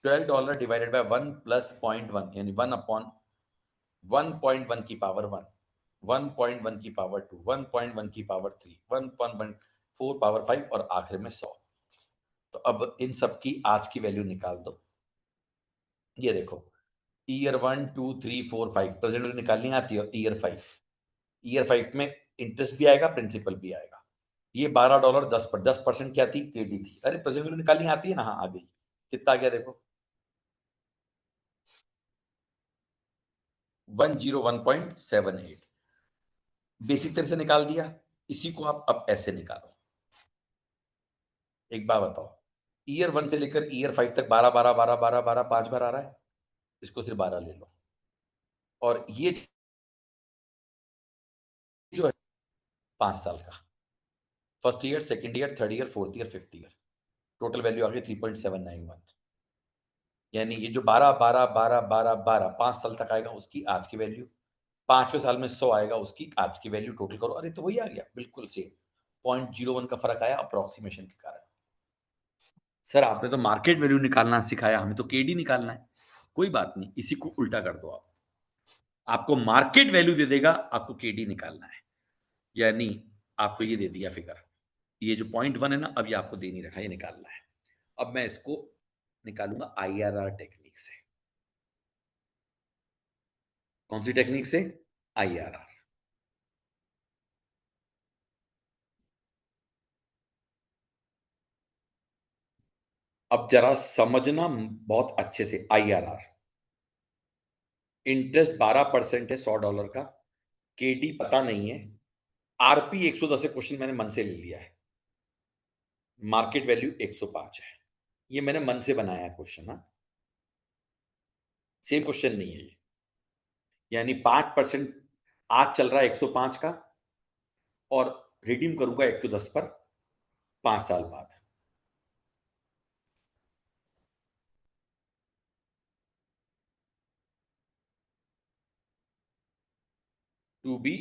$12 डिवाइडेड बाय 1 + 0.1 यानी 1/1.1 की पावर 1, 1.1 की पावर 2, 1.1 की पावर 3, 1.14 पावर 5 और आखिर में 100। तो अब इन सब की आज की वैल्यू निकाल दो। ये देखो, ईयर 1, 2, 3, 4, 5 प्रेजेंट वैल्यू निकालनी आती है। ईयर 5 में इंटरेस्ट भी आएगा, प्रिंसिपल भी आएगा। ये $12 10% क्या थी? केडी थी। अरे प्रेजेंट वैल्यू निकालनी आती है ना? हाँ आ गई। कितना आ गया देखो, 101.78। बेसिक तरह से निकाल दिया। इसी को आप अब ऐसे निकालो। एक बात बताओ, ईयर 1 से लेकर ईयर 5 तक 12 12 12 12 12 5 बार आ रहा है, इसको सिर्फ 12 ले लो। और ये जो है 5 साल का, first year, second year, third year, fourth year, fifth year, total value आ गई 3.791। यानी ये जो 12 12 12 12 12 5 साल तक आएगा उसकी आज की वैल्यू, 5वें साल में 100 आएगा उसकी आज की वैल्यू, टोटल करो, अरे तो वही आ गया, बिल्कुल सेम। 0.01 का फर्क आया अप्रोक्सीमेशन के कारण। सर आपने तो मार्केट वैल्यू निकालना सिखाया, हमें तो केडी निकालना है। कोई बात नहीं, इसी को उल्टा कर दो आप, आपको मार्केट वैल्यू दे देगा, आपको केडी निकालना है। यानी आपको ये दे दिया फिगर, ये जो 0.1 है ना, अब ये आपको दे नहीं रखा, ये निकालना है। अब मैं इसको निकालूंगा आईआरआर टेक्निक से। कौन सी टेक्निक से? आईआरआर। अब जरा समझना बहुत अच्छे से, आईआरआर इंटरेस्ट 12% है $100 का, केडी पता नहीं है, आरपी 110 है, क्वेश्चन मैंने मन से ले लिया है, मार्केट वैल्यू 105 है, ये मैंने मन से बनाया है क्वेश्चन। हाँ, सेम क्वेश्चन नहीं है ये। यानी 5% आज चल रहा है 105 का, और रिडीम करूंगा 110 पर 5 साल बाद। To be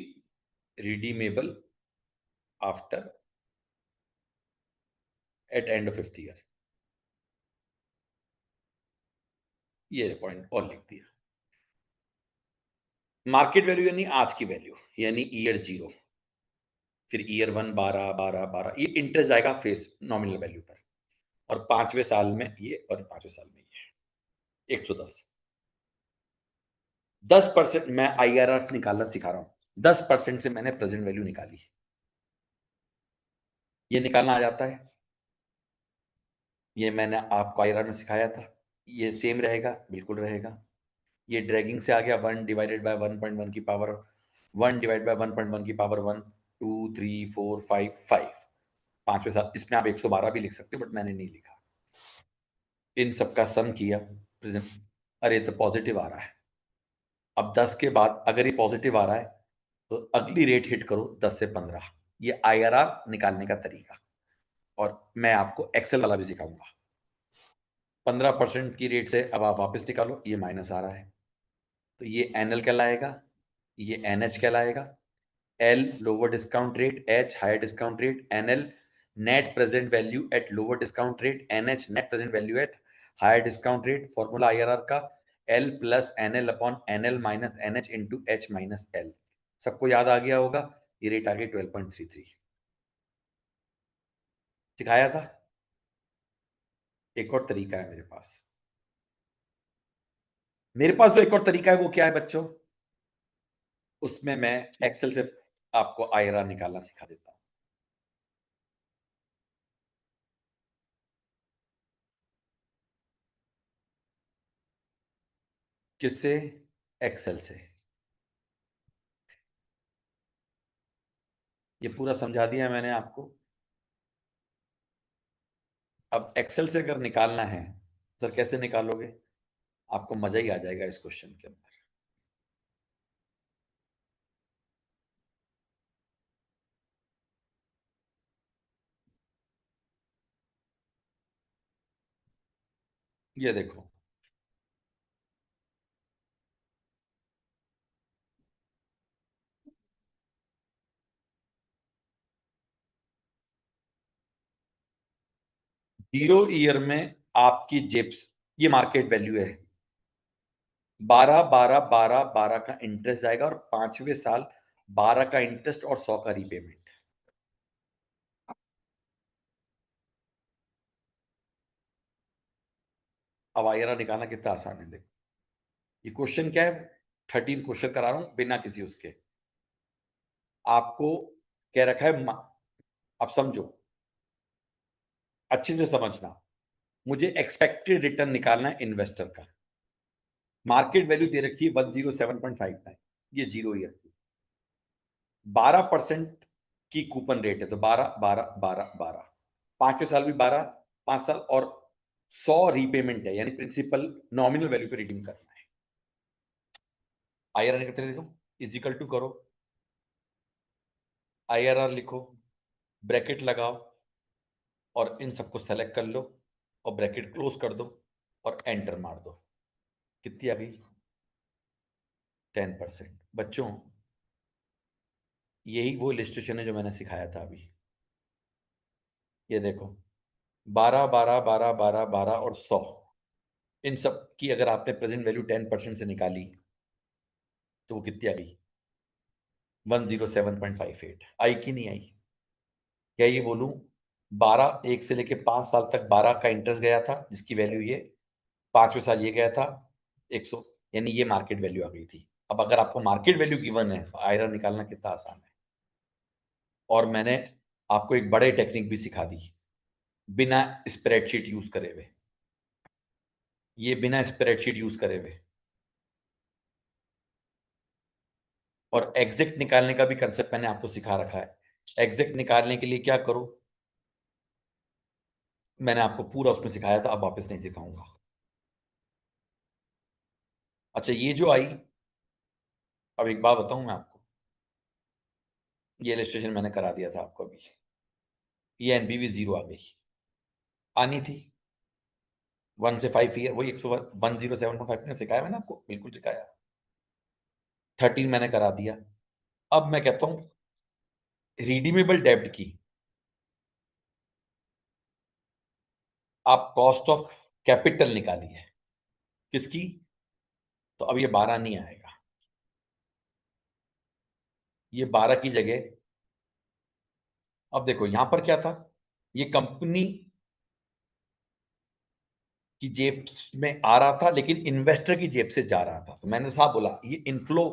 redeemable after at end of 5th year, ये पॉइंट और लिख दिया। मार्केट वैल्यू यानी आज की वैल्यू, यानी ईयर 0, फिर ईयर 1 12 12 12, ये इंटरेस्ट जाएगा फेस नॉमिनल वैल्यू पर, और 5वें साल में ये, और 5वें साल में ये 110। 10% मैं आईआरआर निकालना सिखा रहा हूं, 10% से मैंने प्रेजेंट वैल्यू निकाली, ये निकालना आ जाता है, ये मैंने आपको आईआरआर में सिखाया था, ये सेम रहेगा, बिल्कुल रहेगा। ये ड्रैगिंग से आ गया, 1/1.1 की पावर 1/1.1 की पावर 1 2 3 4 5 5, 5वें साल, इसमें आप 112 भी लिख सकते हो, बट मैंने नहीं लिखा। इन सबका सम किया, प्रेजेंट, अरे तो पॉजिटिव आ रहा है। अब 10 के बाद अगर ये पॉजिटिव आ रहा है, तो अगली रेट हिट करो 10 से 15, ये आईआरआर निकालने का तरीका, और मैं आपको एक्सेल वाला भी सिखाऊंगा। 15% की रेट से अब आप वापस निकालो, ये माइनस आ रहा है, तो ये एनएल कहलाएगा, ये एनएच कहलाएगा। L lower discount rate, H higher discount rate, NL net present value at lower discount rate, NH net present value at higher discount rate. Formula IRR का L plus NL upon NL minus NH into H minus L. सबको याद आ गया होगा, ये rate आ गई 12.33। सिखाया था। एक और तरीका है मेरे पास, मेरे पास तो एक और तरीका है, वो क्या है बच्चों? उसमें मैं एक्सेल से आपको आईआरआर निकालना सिखा देता हूं। किससे? एक्सेल से। ये पूरा समझा दिया मैंने आपको। अब एक्सेल से अगर निकालना है, सर कैसे निकालोगे? आपको मजा ही आ जाएगा इस क्वेश्चन के अंदर। ये देखो, जीरो ईयर में आपकी जेब्स, ये मार्केट वैल्यू है, 12 12 12 12 का इंटरेस्ट जाएगा, और 5वें साल 12 का इंटरेस्ट और 100 का रीपेमेंट। अब आईआरआर निकालना कितना आसान है, देखो। ये क्वेश्चन क्या है? 13 क्वेश्चन करा रहा हूं बिना किसी उसके। आपको क्या रखा है, अब समझो, अच्छे से समझना। मुझे एक्सपेक्टेड रिटर्न निकालना है इन्वेस्टर का। मार्केट वैल्यू दे रखी है 107.59, ये जीरो ईयर की, 12% की कूपन रेट है, तो 12 12 12 12, 5वें साल भी 12, 5 साल, और 100 रीपेमेंट है, यानी प्रिंसिपल नॉमिनल वैल्यू पे रिडीम करना है। आईआरआर कितने देखो, इजिकल टू करो, आईआरआर लिखो, ब्रैकेट लगाओ, और इन सबको सेलेक्ट कर लो, और ब्रैकेट क्लोज कर दो, और एंटर मार दो, कितनी आ गई? 10%। बच्चों यही वो इलस्ट्रेशन है जो मैंने सिखाया था अभी। ये देखो, 12 12 12 12 12 और 100, इन सब की अगर आपने प्रेजेंट वैल्यू 10% से निकाली तो वो कितनी आ गई? 107.58। आई कि नहीं आई? क्या ये बोलूं 12, 1 से लेके 5 साल तक 12 का इंटरेस्ट गया था जिसकी वैल्यू ये, 5वें साल ये गया था 100, यानी ये मार्केट वैल्यू आ गई थी। अब अगर आपको मार्केट वैल्यू गिवन है तो आयरन निकालना कितना आसान है। और मैंने आपको एक बड़े टेक्निक भी सिखा दी बिना स्प्रेडशीट यूज करे हुए। ये बिना स्प्रेडशीट यूज करे हुए। और एग्जैक्ट निकालने का भी कंसेप्ट मैंने आपको सिखा रखा है। एग्जैक्ट निकालने के लिए क्या करो, मैंने आपको पूरा उसमें सिखाया था, अब वापस नहीं सिखाऊंगा। अच्छा, ये जो आई, अब एक बात बताऊं मैं आपको, ये इलस्ट्रेशन मैंने करा दिया था आपको अभी। ये एनपीवी 0 आ गई, आनी थी 1 से 5 ईयर, वही 107.5 ने सिखाया मैंने आपको, बिल्कुल सिखाया। 13 मैंने करा दिया। अब मैं कहता हूं रिडीमेबल डेब्ट की आप कॉस्ट ऑफ कैपिटल निकाली है, किसकी? तो अब ये 12 नहीं आएगा, ये 12 की जगह, अब देखो यहां पर क्या था, ये कंपनी की जेब में आ रहा था लेकिन इन्वेस्टर की जेब से जा रहा था, तो मैंने साहब बोला ये इनफ्लो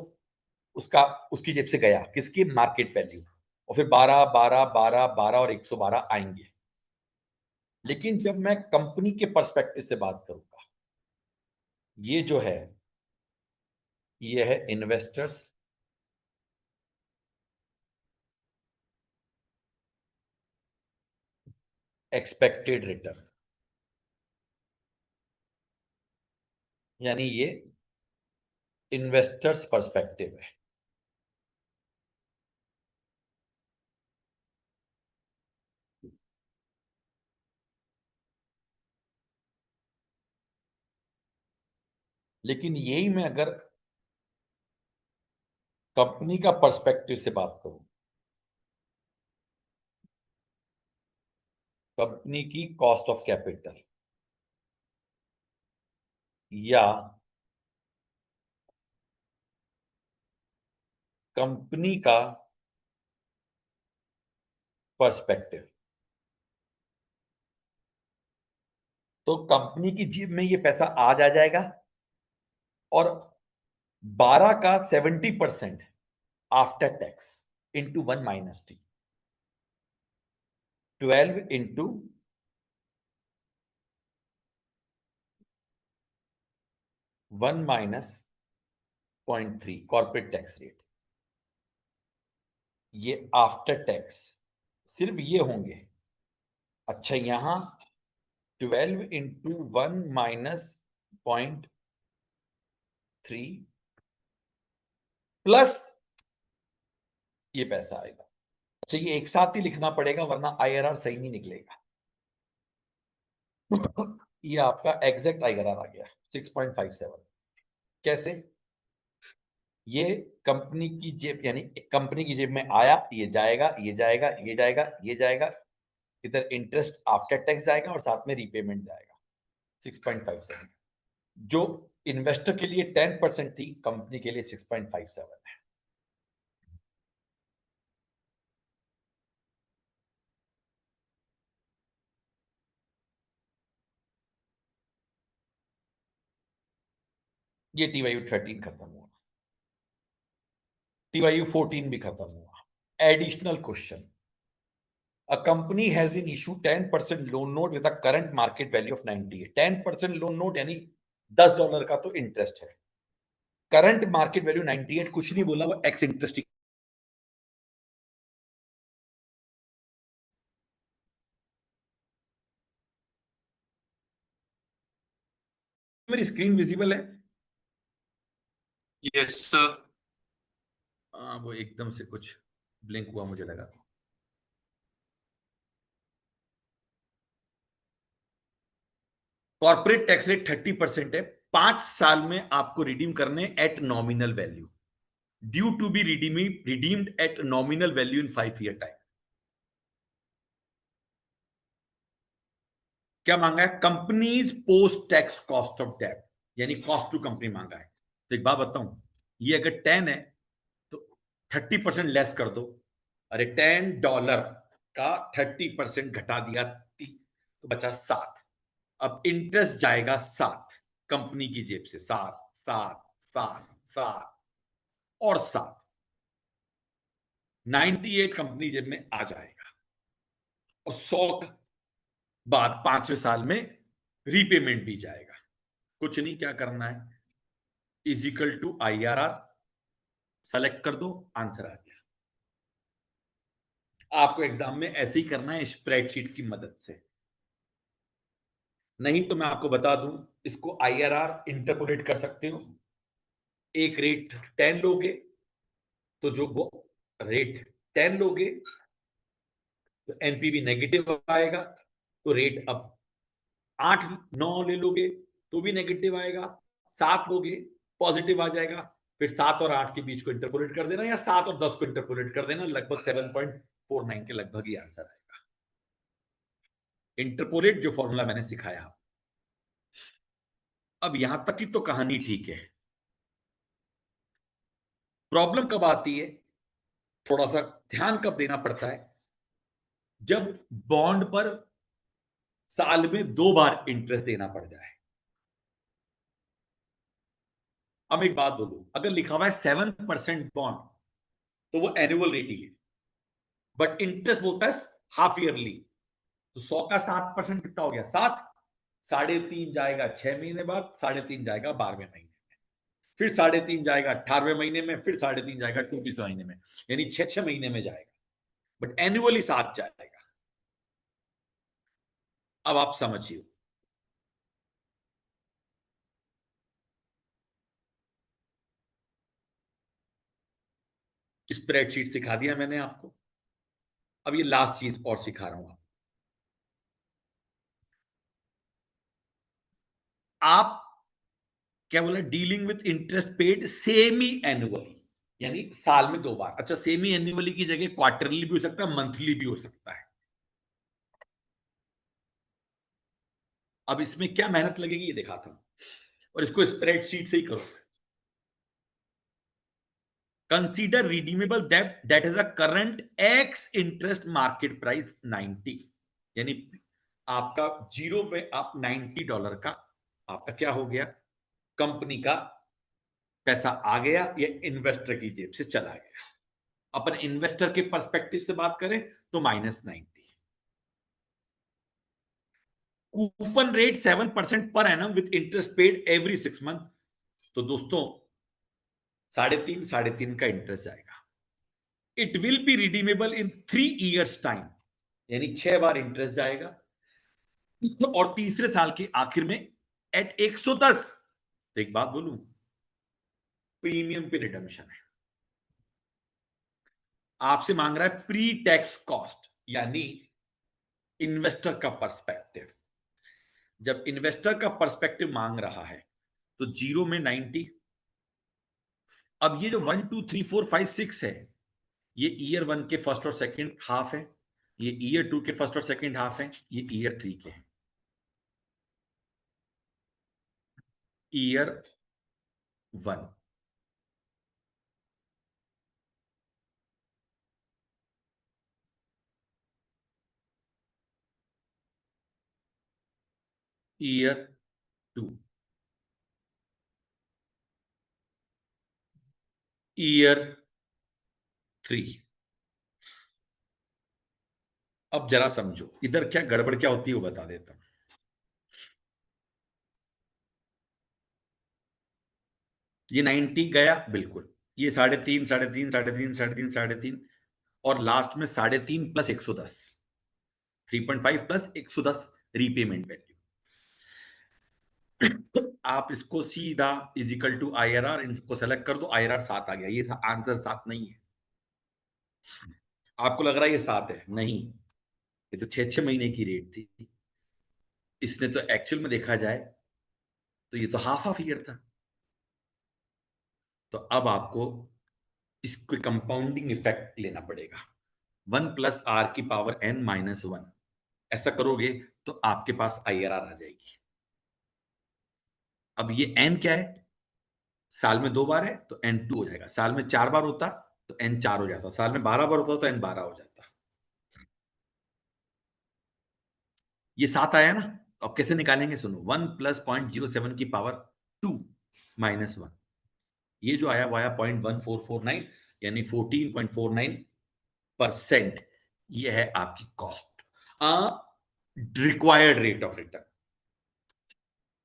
उसका उसकी जेब से गया, किसकी? Market value. और फिर 12 12 12 12 और 112 आएंगे। लेकिन जब मैं कंपनी के पर्सपेक्टिव से बात करूंगा, ये जो है ये है इन्वेस्टर्स एक्सपेक्टेड रिटर्न, यानी ये इन्वेस्टर्स पर्सपेक्टिव है। लेकिन यही मैं अगर कंपनी का पर्सपेक्टिव से बात करूं, कंपनी की कॉस्ट ऑफ कैपिटल या कंपनी का पर्सपेक्टिव, तो कंपनी की जेब में ये पैसा आज आ जाएगा। और 12 का 70% after tax into 1 - t, 12 into 1 - 0.3 corporate tax rate, ये आफ्टर टैक्स सिर्फ ये होंगे। अच्छा, यहां 12 इंटू 1 - 0.3 प्लस ये पैसा आएगा। अच्छा, ये एक साथ ही लिखना पड़ेगा वरना आईआरआर सही नहीं निकलेगा। ये आपका एग्जैक्ट आईआरआर आ गया 6.57। कैसे? ये कंपनी की जेब, यानी कंपनी की जेब में आया, ये जाएगा, ये जाएगा, ये जाएगा, ये जाएगा, इधर इंटरेस्ट आफ्टर टैक्स जाएगा और साथ में रीपेमेंट जाएगा 6.57। जो इन्वेस्टर के लिए 10% थी, कंपनी के लिए 6.57 है। ये टीवायू 13 खत्म हुआ, टीवायू 14 भी खत्म हुआ। Additional question, a company has in issue 10% loan note with a current market value of 98। 10% loan note यानी $10 का तो इंटरेस्ट है, करंट मार्केट वैल्यू 98, कुछ नहीं बोला, वो एक्स इंटरेस्ट। मेरी स्क्रीन विजिबल है? Yes, sir. हाँ, वो एकदम से कुछ ब्लिंक हुआ मुझे लगा। कॉर्पोरेट टैक्स रेट 30% है, 5 साल में आपको रिडीम करने at nominal value, due to be redeemed at nominal value in 5 year time. क्या मांगा है? Company's post tax cost of debt, यानी कॉस्ट टू कंपनी मांगा है। तो एक बात बताऊं, ये अगर 10 है तो 30% लेस कर दो। अरे $10 का 30% घटा दिया तो बचा 7। अब इंटरेस्ट जाएगा 7 कंपनी की जेब से, 7 7 7 7 और 7, 98 कंपनी जेब में आ जाएगा। और 100 बाद 5वें साल में रीपेमेंट भी जाएगा। कुछ नहीं, क्या करना है, इजिकल टू IRR सेलेक्ट कर दो, आंसर आ गया। आपको एग्जाम में ऐसे ही करना है, स्प्रेडशीट की मदद से। नहीं तो मैं आपको बता दूं, इसको IRR इंटरपोलेट कर सकते हो। एक रेट 10 लोगे तो जो वो रेट 10 लोगे तो एनपीवी नेगेटिव आएगा, तो रेट अब 8 9 ले लोगे तो भी नेगेटिव आएगा, 7 लोगे पॉजिटिव आ जाएगा। फिर 7 और 8 के बीच को इंटरपोलेट कर देना, या 7 और 10 को इंटरपोलेट कर देना, लगभग 7.49 के लगभग ही आंसर आएगा। इंटरपोलेट जो फॉर्मूला मैंने सिखाया। अब यहां तक की तो कहानी ठीक है। प्रॉब्लम कब आती है, थोड़ा सा ध्यान कब देना पड़ता है, जब बॉन्ड पर साल में 2 बार इंटरेस्ट देना पड़ जाए। अब एक बात बोलो, अगर लिखा हुआ है 7% बॉन्ड तो वो एनुअल रेट ही है, बट इंटरेस्ट बोलता है हाफ ईयरली। तो 100 का 7% कितना हो गया? 7। 3.5 जाएगा 6 महीने बाद, 3.5 जाएगा 12वें महीने में, फिर 3.5 जाएगा 18वें महीने में, फिर 3.5 जाएगा 24वें महीने में, यानी 6 महीने में जाएगा, बट एनुअली 7 जाएगा। अब आप समझिए, स्प्रेडशीट सिखा दिया मैंने आपको। अब ये लास्ट चीज और सिखा रहा हूं। आप क्या बोला, dealing with interest paid semi annually, यानी साल में 2 बार। अच्छा, सेमी एनुअली की जगह क्वार्टरली भी हो सकता है, मंथली भी हो सकता है। अब इसमें क्या मेहनत लगेगी ये दिखाता हूं, और इसको स्प्रेडशीट से ही करो। Consider redeemable debt that is a current ex interest market price 90, यानी आपका जीरो पे आप $90 का आपका क्या हो गया, कंपनी का पैसा आ गया, या इन्वेस्टर की जेब से चला गया। अपन इन्वेस्टर के पर्सपेक्टिव से बात करें तो -90। Coupon rate 7% per annum with interest paid every 6 month. तो दोस्तों 3.5 का इंटरेस्ट जाएगा। It will be redeemable in 3 years time, यानी 6 बार इंटरेस्ट जाएगा, और तीसरे साल के आखिर में एट 110। तो एक बात बोलूं, प्रीमियम पे रिडम्पशन है। आपसे मांग रहा है प्री टैक्स कॉस्ट, यानी इन्वेस्टर का पर्सपेक्टिव। जब इन्वेस्टर का पर्सपेक्टिव मांग रहा है तो जीरो में 90। अब ये जो 1 2 3 4 5 6 है, ये ईयर 1 के फर्स्ट और सेकंड हाफ है, ये ईयर 2 के फर्स्ट और सेकंड हाफ है, ये ईयर 3 के है। Year 1, year 2, year 3। अब जरा समझो इधर क्या गड़बड़ क्या होती है वो बता देता हूं। ये 90 गया बिल्कुल, ये 3.5 3.5 3.5 3.5 3.5, और लास्ट में 3.5 प्लस 110, 3.5 प्लस 110 रीपेमेंट वैल्यू। आप इसको सीधा इजिकल टू IRR, इनको सेलेक्ट कर दो, IRR 7 आ गया। ये आंसर 7 नहीं है। आपको लग रहा है ये 7 है, नहीं, ये तो 6 6 महीने की रेट थी। इसने तो एक्चुअल में देखा जाए तो ये तो हाफ हाफ ईयर था। तो अब आपको इसको कंपाउंडिंग इफेक्ट लेना पड़ेगा, 1 + r⁻n - 1। ऐसा करोगे तो आपके पास IRR आ जाएगी। अब ये n क्या है, साल में 2 बार है तो n 2 हो जाएगा, साल में 4 बार होता तो n 4 हो जाता, साल में 12 बार होता तो n 12 हो जाता। ये 7 आया ना, तो अब कैसे निकालेंगे सुनो, 1 + 0.07 - 1, ये जो आया वो आया 0.1449, यानी 14.49%। ये है आपकी cost, required rate of return.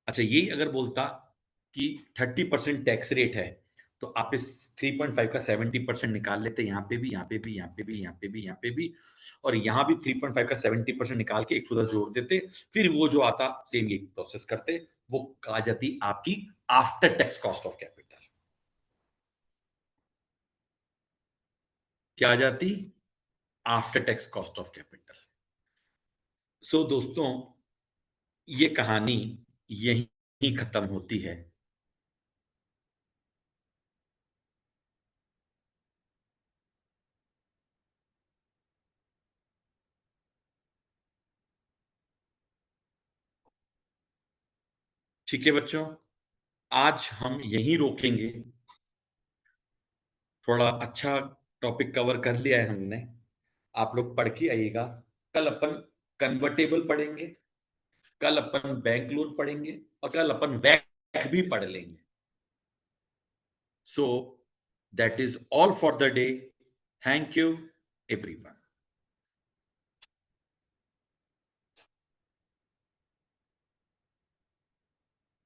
अच्छा, यही अगर बोलता कि 30% टैक्स रेट है, तो आप इस 3.5 का 70% निकाल लेते, यहाँ पे भी, यहाँ पे भी, यहाँ पे भी, यहाँ पे भी, यहाँ पे भी, और यहाँ भी 3.5 का 70% निकाल के 110 जोड़ देते, फिर वो जो आता सेम यही प्रोसेस करते, वो आ जाती आपकी after tax cost of capital. क्या आ जाती? After tax cost of capital. So दोस्तों, ये कहानी यहीं खत्म होती है। ठीक है बच्चों, आज हम यहीं रोकेंगे। थोड़ा अच्छा टॉपिक कवर कर लिया है हमने, आप लोग पढ़ के आइएगा। कल अपन कन्वर्टेबल पढ़ेंगे, कल अपन बैंक लोन पढ़ेंगे, और कल अपन वैक भी पढ़ लेंगे। So that is all for the day. Thank you everyone.